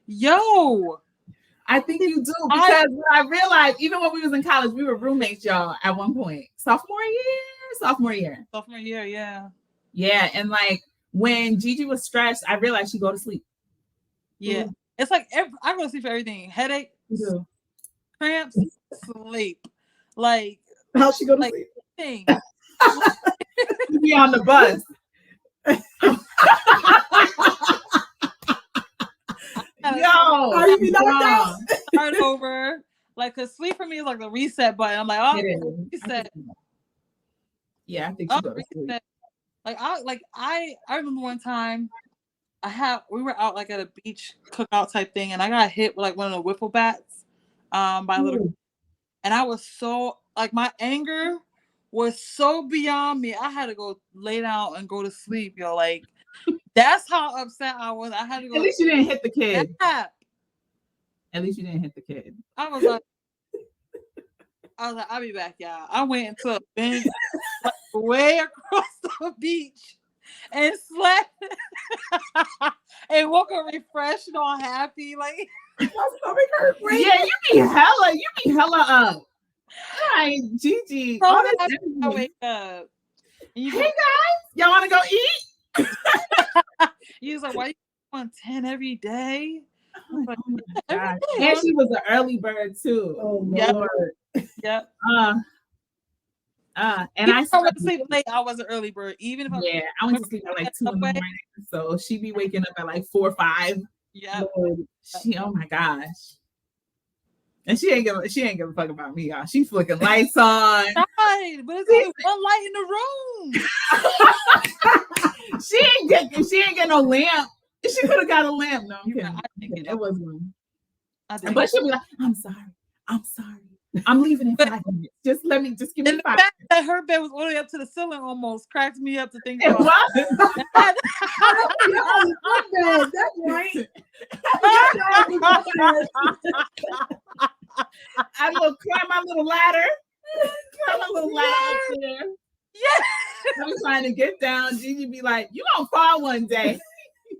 Yo. I think you do, because I realized even when we was in college, we were roommates, y'all, at one point. Sophomore year. Yeah. Yeah, and like when Gigi was stressed, I realized she go to sleep. Yeah. It's like I go to sleep for everything. Headache, cramps, sleep. Like how she go to sleep? Thing. Be on the bus. Are you knocked out? Start over. Like, cause sleep for me is like the reset button. I'm like, oh, reset. Yeah, I think you go to sleep. I remember one time we were out like at a beach cookout type thing, and I got hit with like one of the wiffle bats by a little, and I was so like my anger was so beyond me. I had to go lay down and go to sleep, yo. Like that's how upset I was. I had to go. At least you didn't hit the kid. Yeah. At least you didn't hit the kid. I was like, I'll be back, y'all. I went into a bench like, way across the beach and slept and woke up refreshed and all happy. Like, my stomach hurt. Yeah, you be hella up. Hi, Gigi. So I wake up. Hey guys, y'all want to go eat? You was like, why you on 10 every day? Like, oh my God. And she was an early bird too. Oh Lord. Yep. And I went to sleep late. I was an early bird. Even if I went to sleep at like 2 in the morning. So she be waking up at like 4 or 5. Yeah. Oh my gosh. And she ain't give a fuck about me, y'all. She flicking lights on. Right, but it's only one light in the room. She ain't get no lamp. She could have got a lamp. No, I'm kidding. It was one. But she'll be like, I'm sorry. I'm leaving in 5 minutes. Just give me 5. The fact that her bed was all the way up to the ceiling almost cracked me up to think about. That's right. I will climb my little ladder. Climb my little ladder up there. Yeah. I'm trying to get down. Gigi be like, "You gonna fall one day."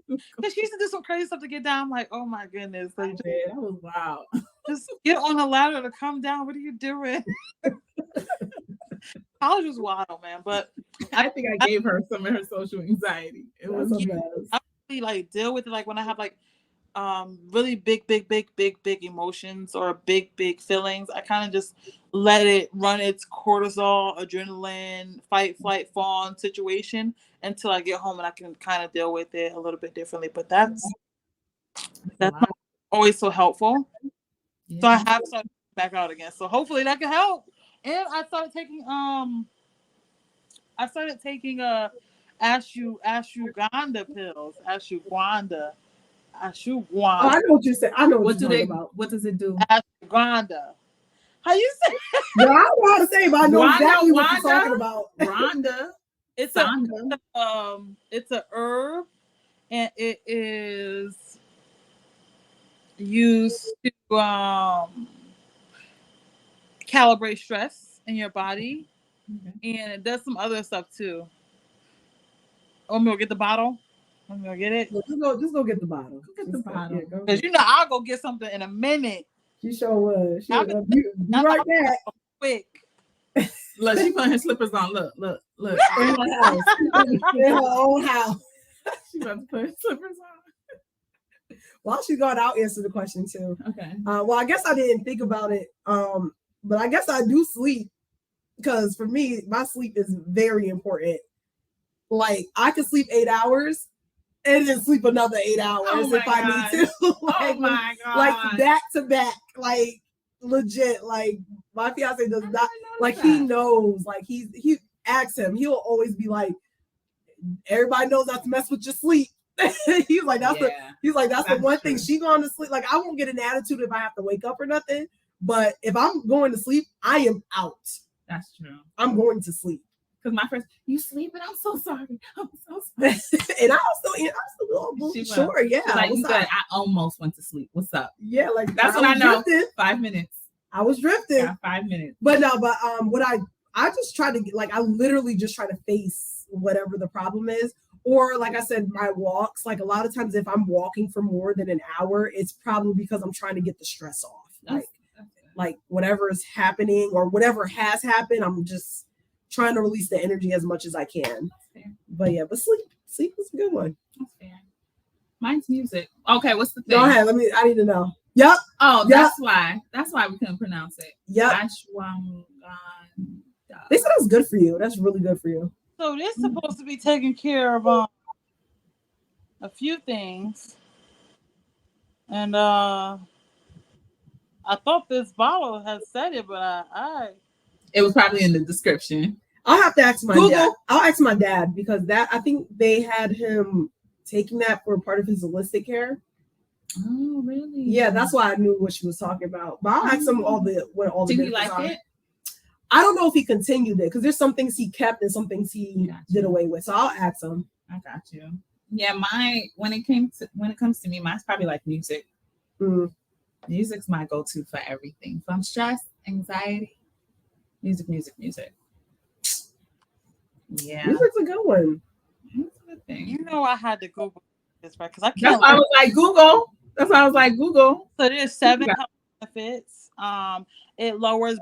Because she used to do some crazy stuff to get down. I'm like, oh my goodness. Like, That was wild. just get on a ladder to come down. What are you doing? College was wild, man. But I think I gave her some of her social anxiety. It was I really like deal with it like when I have like really big emotions or big feelings. I kind of just let it run its cortisol, adrenaline, fight, flight, fawn situation until I get home and I can kind of deal with it a little bit differently. But that's not always so helpful. Yeah. So I have started back out again. So hopefully that can help. And I started taking ashwagandha pills. Ashwagandha. Oh, I know what you said. I know what you're talking about. What does it do? Ashwagandha. How you say? Yeah, I don't know how to say it, but I know exactly what you're talking about. Rhonda. It's a herb, and it is used to calibrate stress in your body, and it does some other stuff too. Oh, I'm gonna get the bottle. I'm gonna get it. Just go get the bottle. Go get the bottle. Because I'll go get something in a minute. She sure was. Be right back. Quick. Look, she put her slippers on. Look. In her house. In her own house. She about to put her slippers on. While she's gone, I'll answer the question too. Okay. Well, I guess I didn't think about it. But I guess I do sleep because for me, my sleep is very important. Like I could sleep 8 hours and then sleep another 8 hours if I need to. Like, my God. Like back to back, like legit. Like my fiance does not like that. He knows. Like he asks him, he'll always be like, everybody knows not to mess with your sleep. He's like, that's the one thing she going to sleep. Like I won't get an attitude if I have to wake up or nothing. But if I'm going to sleep, I am out. That's true. I'm going to sleep. Because my first, you sleeping? I'm so sorry. I'm so sorry. And I was still sure, yeah. Like you said, I almost went to sleep. What's up? Yeah, like that's what I know. Drifting. 5 minutes. I was drifting. Yeah, 5 minutes. But what I just try to I literally just try to face whatever the problem is. Or like I said, my walks. Like a lot of times, if I'm walking for more than an hour, it's probably because I'm trying to get the stress off. Like whatever is happening or whatever has happened, I'm just trying to release the energy as much as I can. But yeah, but sleep is a good one. That's fair. Mine's music. Okay, what's the thing? Go ahead. I need to know. Yep. Oh, that's why we couldn't pronounce it. Yep. Ashwagandha. They said that's good for you. That's really good for you. So this is supposed to be taking care of a few things, and I thought this bottle had said it, but it was probably in the description. I'll have to ask my dad. I'll ask my dad because I think they had him taking that for part of his holistic care. Oh, really? Yeah, that's why I knew what she was talking about. But I'll ask him what all the. Did he like it? I don't know if he continued it because there's some things he kept and some things he did away with. So I'll ask him. I got you. Yeah, when it comes to me, mine's probably like music. Music's my go-to for everything. From stress, anxiety, music. Yeah. Music's a good one. It's a good thing. I had to Google this, right? Because I can't. That's why I was like, Google. So there's 7 health benefits. It lowers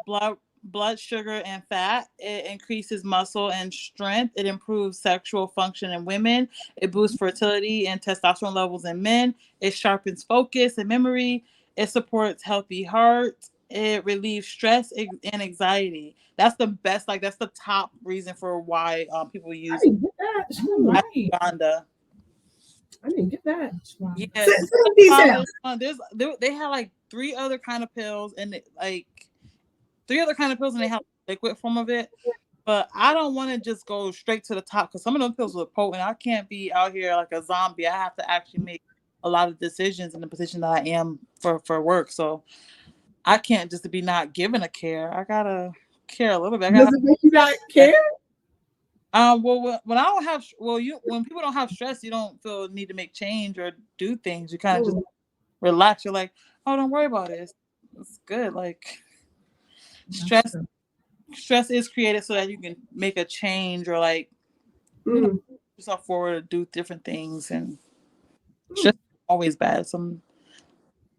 blood sugar and fat. It increases muscle and strength. It improves sexual function in women. It boosts fertility and testosterone levels in men. It sharpens focus and memory. It supports healthy heart. It relieves stress and anxiety. That's the best. Like that's the top reason for why people use. I didn't get that. Ashwagandha. I didn't get that. Yeah. They had like 3 other kind of pills and like 3 other kind of pills and they have liquid form of it. But I don't want to just go straight to the top because some of those pills are potent. I can't be out here like a zombie. I have to actually make a lot of decisions in the position that I am for work. So I can't just be not given a care. I gotta care a little bit. Does it make you not care? Well, when I don't have, when people don't have stress, you don't feel need to make change or do things. You kind of just relax. You're like, oh, don't worry about it. It's good. Like That's true. stress is created so that you can make a change or like you know yourself forward to do different things, and stress is always bad. Some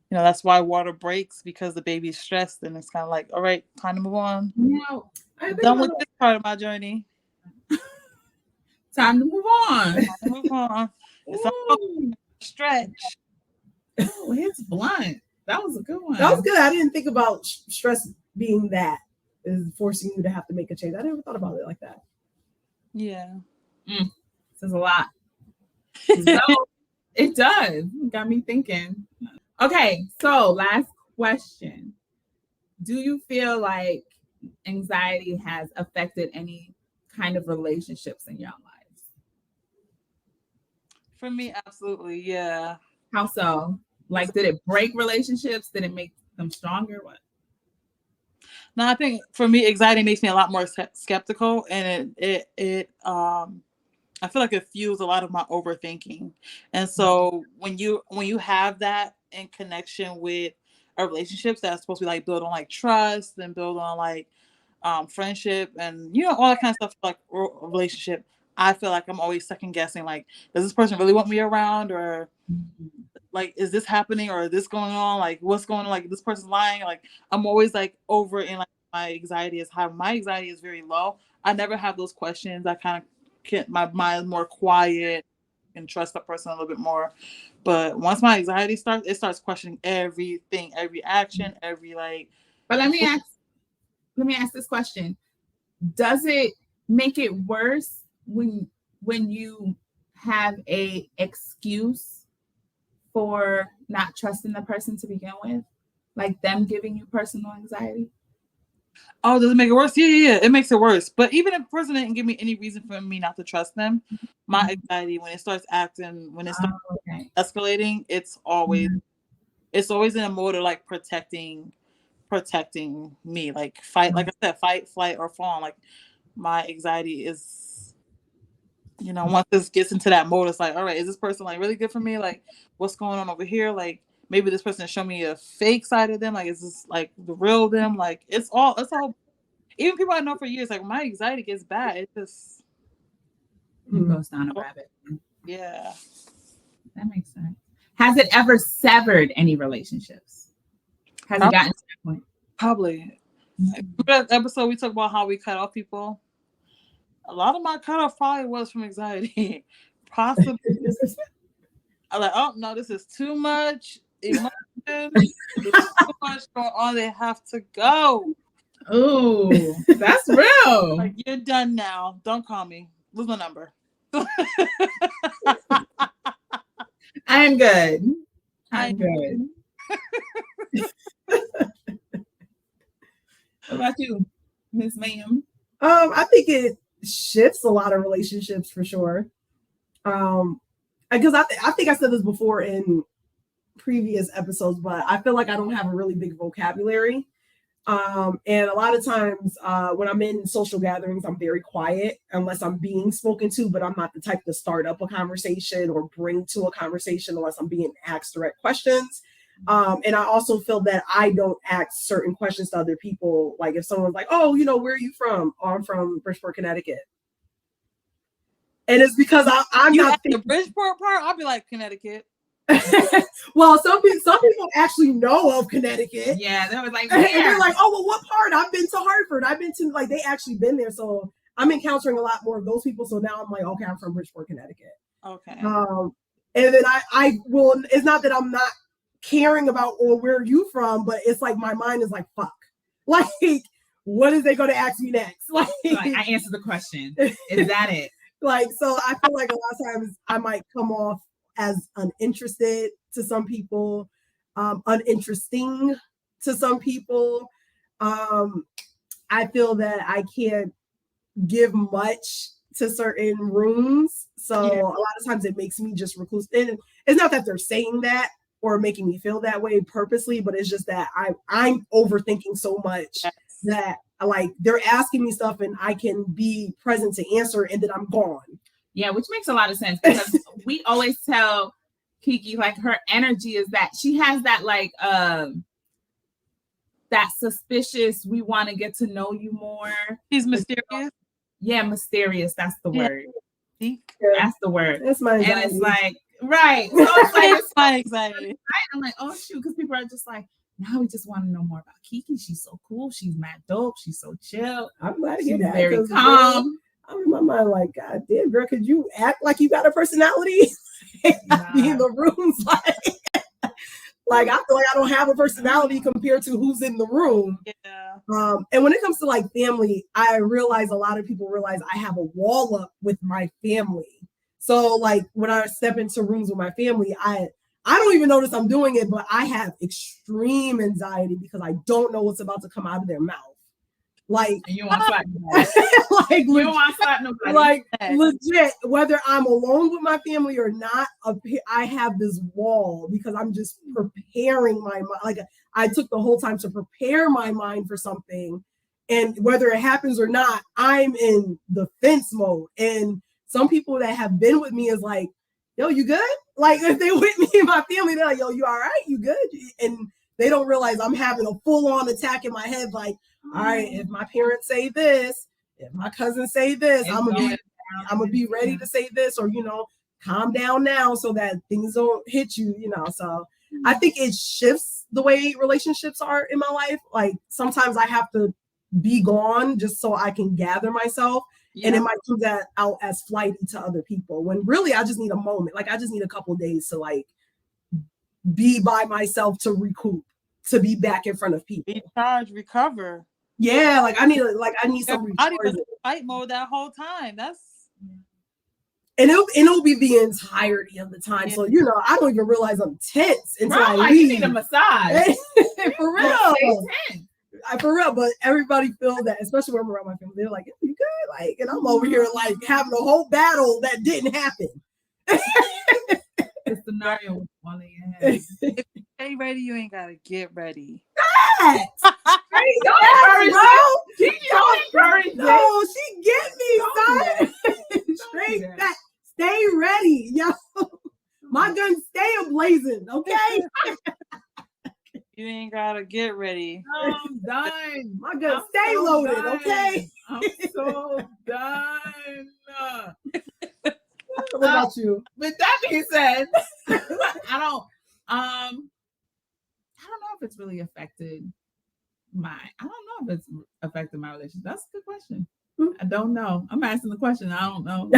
that's why water breaks, because the baby's stressed, and it's kind of like, all right, time to move on. Done with this part of my journey. Time to move on. Time to move on. It's a stretch. Oh, it's blunt. That was a good one. That was good. I didn't think about stress being that is forcing you to have to make a change. I never thought about it like that. Yeah. This is a lot. So, it does. It got me thinking. Okay, so last question. Do you feel like anxiety has affected any kind of relationships in your lives? For me, absolutely. Yeah. How so? Like, did it break relationships? Did it make them stronger? What? No, I think for me, anxiety makes me a lot more skeptical, and I feel like it fuels a lot of my overthinking. And so when you have that in connection with a relationship that's supposed to be like built on like trust and build on like friendship and all that kind of stuff, like a relationship, I feel like I'm always second guessing, like, does this person really want me around, or like, is this happening, or is this going on, like, what's going on, like, this person's lying, like, I'm always like over in like my anxiety is high. My anxiety is very low. I never have those questions. I kind of get my mind more quiet and trust the person a little bit more. But once my anxiety starts, it starts questioning everything, every action, every like. But let me ask this question. Does it make it worse when you have a excuse for not trusting the person to begin with? Like them giving you personal anxiety? Oh, does it make it worse? Yeah. It makes it worse. But even if the person didn't give me any reason for me not to trust them, my anxiety, when it starts escalating, it's always in a mode of like protecting me. Like fight, like I said, fight, flight, or fawn. Like my anxiety is, once this gets into that mode, it's like, all right, is this person like really good for me? Like, what's going on over here? Like, maybe this person show me a fake side of them. Like, is this like the real them? Like, it's all. Even people I know for years, like, my anxiety gets bad. It just goes down a rabbit. Yeah. That makes sense. Has it ever severed any relationships? Has it gotten to that point? Probably. That episode we talked about how we cut off people. A lot of my cutoff probably was from anxiety. Possibly. I'm like, oh no, this is too much emotion. There's too much going on. They have to go. Oh, that's real. Like, you're done now. Don't call me. Lose my number. I'm good. I'm good. What about you, Miss Ma'am? I think it shifts a lot of relationships for sure. Because I think I said this before in previous episodes, but I feel like I don't have a really big vocabulary. And a lot of times when I'm in social gatherings, I'm very quiet unless I'm being spoken to, but I'm not the type to start up a conversation or bring to a conversation unless I'm being asked direct questions. And I also feel that I don't ask certain questions to other people. Like if someone's like, oh, where are you from? Oh, I'm from Bridgeport, Connecticut. And it's because I'm you not the Bridgeport part. I'll be like, Connecticut. Well, some people actually know of Connecticut. Yeah, they was like, and they're like, oh, well, what part? I've been to Hartford. I've been to, like, they actually been there. So I'm encountering a lot more of those people. So now I'm like, okay, I'm from Bridgeport, Connecticut. Okay. And then I will. It's not that I'm not caring about, or where are you from, but it's like my mind is like, fuck. Like, what is they going to ask me next? Like I answered the question. Is that it? Like, so I feel like a lot of times I might come off as uninterested to some people, uninteresting to some people. I feel that I can't give much to certain rooms. So a lot of times it makes me just recluse. And it's not that they're saying that or making me feel that way purposely, but it's just that I'm overthinking so much that like they're asking me stuff and I can be present to answer and then I'm gone. Yeah, which makes a lot of sense because we always tell Kiki like her energy is that she has that like that suspicious, we want to get to know you more. He's mysterious. Yeah, mysterious. That's the word. That's the word. That's my anxiety. And it's like, right. So it's like, it's my anxiety. I'm like, oh shoot, because people are just like, now we just want to know more about Kiki. She's so cool. She's mad dope. She's so chill. I'm glad to hear She's that. very calm. I'm in my mind like, God damn, girl, could you act like you got a personality? Nah. Be in the rooms like I feel like I don't have a personality compared to who's in the room. Yeah. And when it comes to like family, I realize a lot of people realize I have a wall up with my family. So like when I step into rooms with my family, I don't even notice I'm doing it, but I have extreme anxiety because I don't know what's about to come out of their mouth. Like, and you want to slap nobody. Like, you don't want to slap nobody. Like, legit, whether I'm alone with my family or not, I have this wall because I'm just preparing my mind. Like, I took the whole time to prepare my mind for something. And whether it happens or not, I'm in defense mode. And some people that have been with me is like, yo, you good? Like, if they with me and my family, they're like, yo, you all right? You good? And they don't realize I'm having a full-on attack in my head. Like, all right, if my parents say this, if my cousins say this, I'm gonna be ready to say this, or calm down now so that things don't hit you. So I think it shifts the way relationships are in my life. Like sometimes I have to be gone just so I can gather myself. Yeah. And it might come out as flighty to other people when really I just need a moment. Like I just need a couple of days to like be by myself to recoup, to be back in front of people. Recharge, recover. Yeah, like I need some recharge. Was in fight mode that whole time. And it'll be the entirety of the time. Yeah. So I don't even realize I'm tense until I leave. You need a massage. For real. For real, but everybody feels that, especially when I'm around my family. They're like, "You good?" Like, and I'm over here like having a whole battle that didn't happen. The scenario was on your head. If you stay ready, you ain't gotta get ready. Yes. No, she get me, son. Straight back. Stay ready, yo. My gun stay ablazing, okay? You ain't gotta get ready. I'm done. My gun stay loaded, done. Okay? I'm so done. What about you? With that being said, I don't know if it's really affected my relationship. That's a good question. I don't know. I'm asking the question. I don't know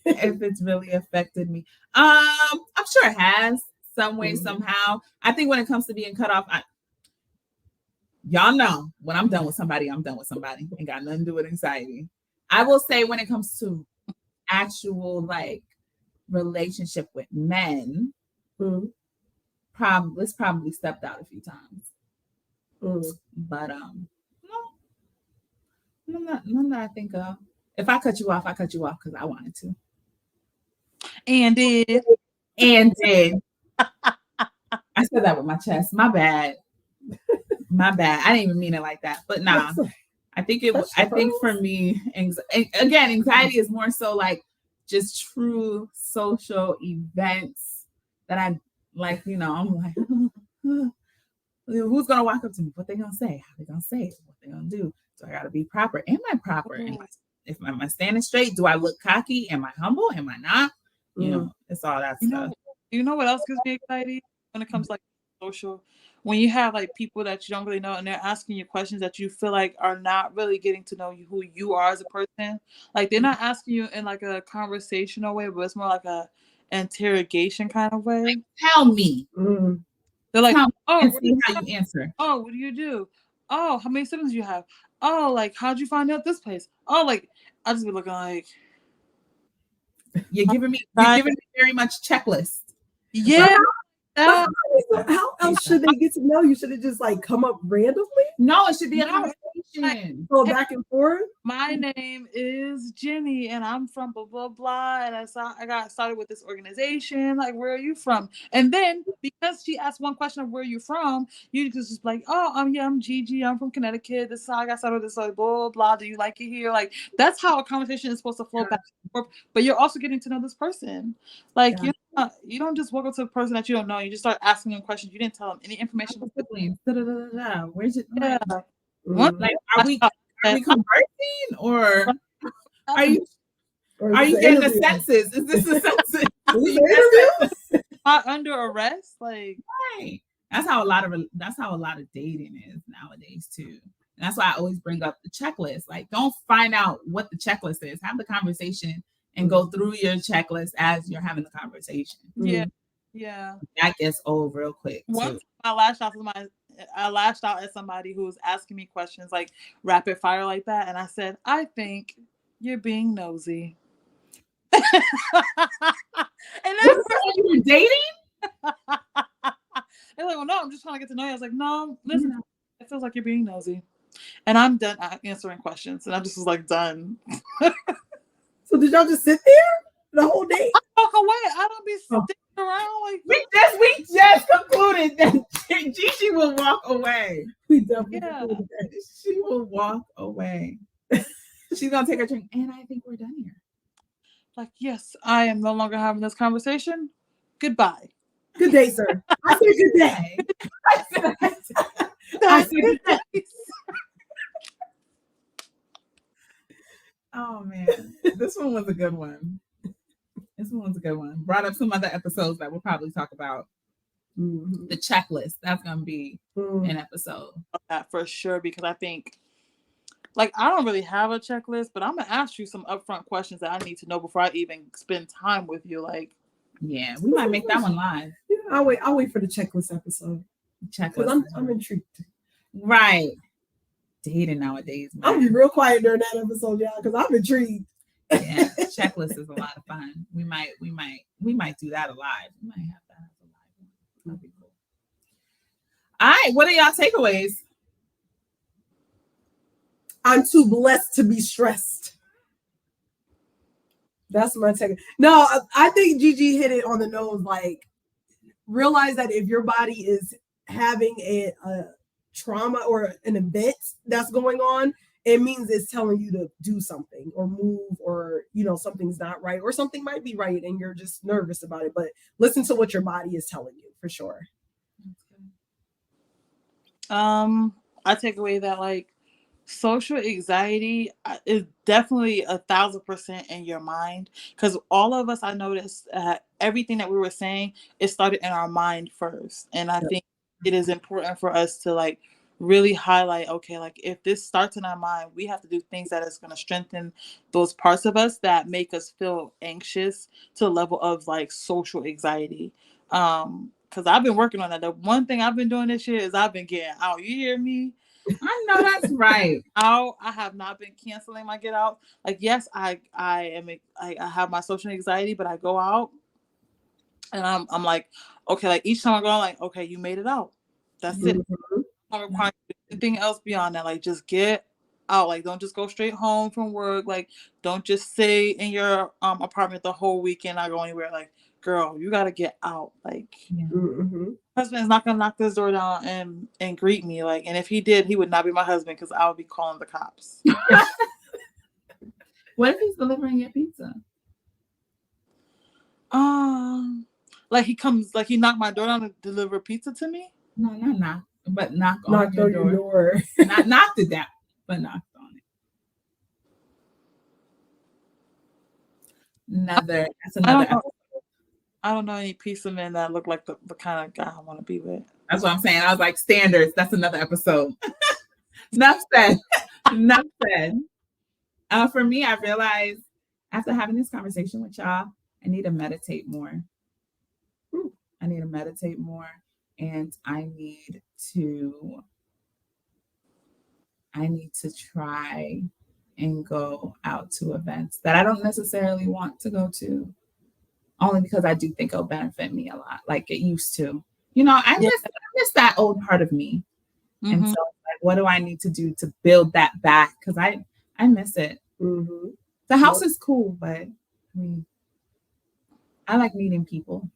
if it's really affected me. I'm sure it has some way, somehow. I think when it comes to being cut off, y'all know when I'm done with somebody, I'm done with somebody. Ain't got nothing to do with anxiety. I will say when it comes to actual like relationship with men, it's probably stepped out a few times. But none that I think of. If I cut you off, I cut you off because I wanted to. And did. I said that with my chest. My bad. I didn't even mean it like that. But nah, I think for me, anxiety is more so like just true social events that I like. I'm like, who's gonna walk up to me? What they gonna say? How they gonna say it? What they gonna do? So I gotta be proper. Am I proper? Am I standing straight? Do I look cocky? Am I humble? Am I not? It's all that stuff. You know what else gives me anxiety when it comes to like social? When you have like people that you don't really know and they're asking you questions that you feel like are not really getting to know who you are as a person. Like they're not asking you in like a conversational way, but it's more like a interrogation kind of way. Like, tell me. They're like, and see how you answer. Oh, what do you do? Oh, how many siblings do you have? Oh, like how'd you find out this place? Oh, like I just be looking like you're giving me very much checklist. Yeah. How else should they get to know you? Should it just like come up randomly? No, it should be a conversation. Go back and forth. My name is Jenny, and I'm from blah blah blah. And I got started with this organization. Like, where are you from? And then because she asked one question of where you're from, you just like, oh, I'm Gigi. I'm from Connecticut. This is how I got started with this. Like, blah blah. Do you like it here? Like, that's how a conversation is supposed to flow back and forth. But you're also getting to know this person. Like, You don't just walk up to a person that you don't know. You just start asking them questions. You didn't tell them any information. Where's it? Yeah. Mhm. Like, are we conversing, or are you Or are is you it getting the interview? senses? Is this the senses? Is this an interview? Not under arrest? Like, Right. That's how a lot of dating is nowadays too. And that's why I always bring up the checklist. Like, don't find out what the checklist is. Have the conversation and go through your checklist as you're having the conversation. yeah. Yeah. That gets old real quick One too. time I lashed out at somebody who was asking me questions like rapid fire like that, and I said, I think you're being nosy. And This is when you were dating? they're like, well, no, I'm just trying to get to know you. I was like, no, listen, it feels like you're being nosy. And I'm done answering questions. And I just was like, done. So did y'all just sit there the whole day? Walk away. I don't be sticking around like We just concluded that Gigi will walk away. We definitely Yeah. concluded that. She will walk away. She's gonna take her drink, and I think we're done here. like, yes, I am no longer having this conversation. Goodbye. Good day, sir. I said good day. I said good day. Oh man, this one was a good one. Brought up some other episodes that we'll probably talk about. Mhm. The checklist, that's gonna be Mhm. an episode. That for sure, because I think, like, I don't really have a checklist, but I'm gonna ask you some upfront questions that I need to know before I even spend time with you. Like, Yeah, we might make that one live. Yeah, I'll wait for the checklist episode. Checklist. Because I'm intrigued. Right. Dating nowadays, man. I'll be real quiet during that episode, y'all, because I'm intrigued. Yeah, checklist is a lot of fun. We might do that alive. We might have that as a live one. That'd be cool. All right, what are y'all takeaways? I'm too blessed to be stressed. That's my take. No, I think Gigi hit it on the nose. Like, realize that if your body is having a trauma or an event that's going on, it means it's telling you to do something or move, or something's not right, or something might be right and you're just nervous about it. But listen to what your body is telling you, for sure. I take away that, like, social anxiety is definitely 1,000% in your mind, because all of us, I noticed everything that we were saying, it started in our mind first. And I think it is important for us to, like, really highlight, okay, like, if this starts in our mind, we have to do things that is going to strengthen those parts of us that make us feel anxious to the level of, like, social anxiety. Because I've been working on that. The one thing I've been doing this year is I've been getting out. You hear me? I know that's right. I have not been canceling my get out. Like, yes, I have my social anxiety, but I go out and I'm like, okay, like, each time I go, I'm like, okay, you made it out. That's it. I don't require anything else beyond that. Like, just get out. Like, don't just go straight home from work. Like, don't just stay in your apartment the whole weekend, not go anywhere. Like, girl, you gotta get out. Like, husband's not gonna knock this door down and greet me. Like, and if he did, he would not be my husband, because I would be calling the cops. What if he's delivering your pizza? Like, he comes, like, he knocked my door down to deliver pizza to me. No, not knock, but knock on Knocked your on door. your door. Not knocked it down, but knocked on it. That's another episode. I don't know any pizza men that look like the kind of guy I want to be with. That's what I'm saying. I was like, standards. That's another episode. Enough said. Enough said. For me, I realized after having this conversation with y'all, I need to meditate more. I need to meditate more, and I need to try and go out to events that I don't necessarily want to go to, only because I do think it'll benefit me a lot, like it used to. I miss that old part of me. And so, like, what do I need to do to build that back? Because I miss it. The house is cool, but I mean, I like meeting people.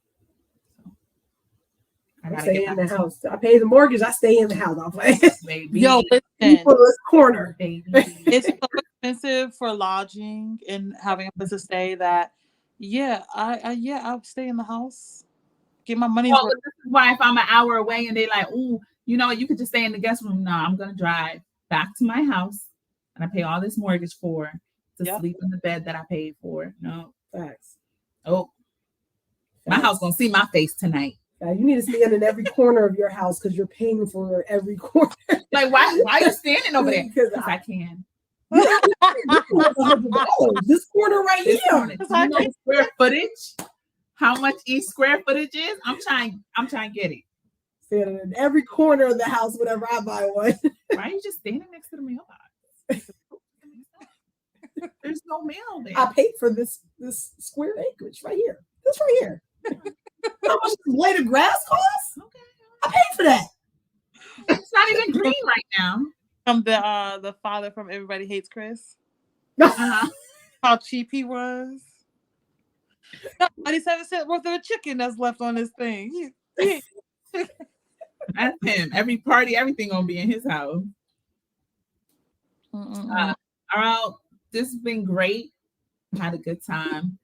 So I gotta stay in the house. I pay the mortgage. I stay in the house. I'll play. Baby. Yo, listen, People in this corner. Baby. it's so expensive for lodging and having a place to stay that Yeah, I'll stay in the house. Get my money's Well, worth. this is why if I'm an hour away and they like, ooh, you know what, you could just stay in the guest room. No, I'm gonna drive back to my house and I pay all this mortgage for to Yep. sleep in the bed that I paid for. No. Facts. Oh, my house gonna see my face tonight. You need to stand in every corner of your house because you're paying for every corner. Like, why are you standing over there? Because I can. This corner right This here. corner. Do you know the square footage? How much each square footage is? I'm trying to get it. Standing in every corner of the house whenever I buy one. Why are you just standing next to the mailbox? There's no mail there. I paid for this square acreage right here. This right here. How much does a blade of grass cost? Okay. I paid for that. It's not even green right now. From the father from Everybody Hates Chris. Uh-huh. How cheap he was. 97 cents worth of a chicken that's left on this thing. That's him. Every party, everything gonna be in his house. All right, this has been great. Had a good time.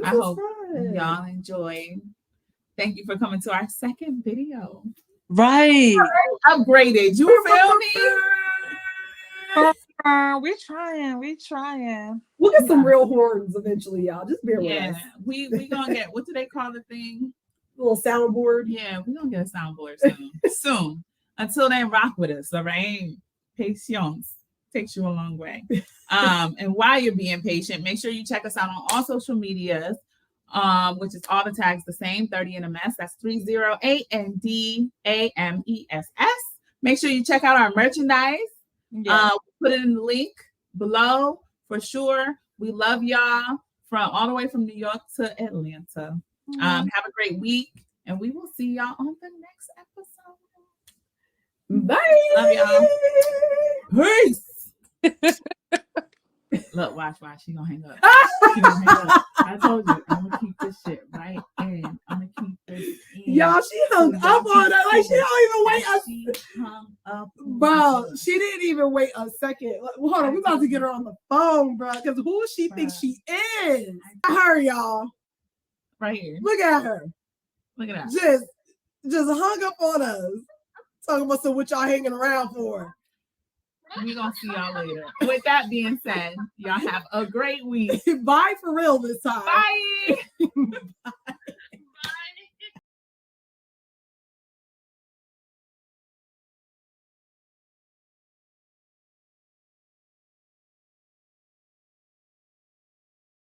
I hope y'all enjoyed. Thank you for coming to our second video. Right. Upgraded. You feel me? We're trying. We'll get some real horns eventually, y'all. Just bear with us. Yeah, we gonna get, what do they call the thing? A little soundboard. Yeah, we're gonna get a soundboard soon. Until then, rock with us, all right? Patience takes you a long way. And while you're being patient, make sure you check us out on all social medias, which is all the tags the same, 30 in a mess. That's 308NDAMESS. Make sure you check out our merchandise. Yeah. Put it in the link below for sure. We love y'all from all the way from New York to Atlanta. Have a great week, and we will see y'all on the next episode. Bye. Love y'all. Peace. Look, watch. She gonna hang up. She gonna hang up. I told you, I'm gonna keep this shit right in. I'm gonna keep this in. Y'all, she hung up on her. Like, she don't even wait She hung up. Bro, she didn't even wait a second. Hold on, we're about to get her on the phone, bro. Because who she thinks she is? Her, y'all. Right here. Look at her. Look at that. Just hung up on us. Talking about what y'all hanging around for. We're gonna see y'all later. With that being said, y'all have a great week. Bye for real this time. Bye.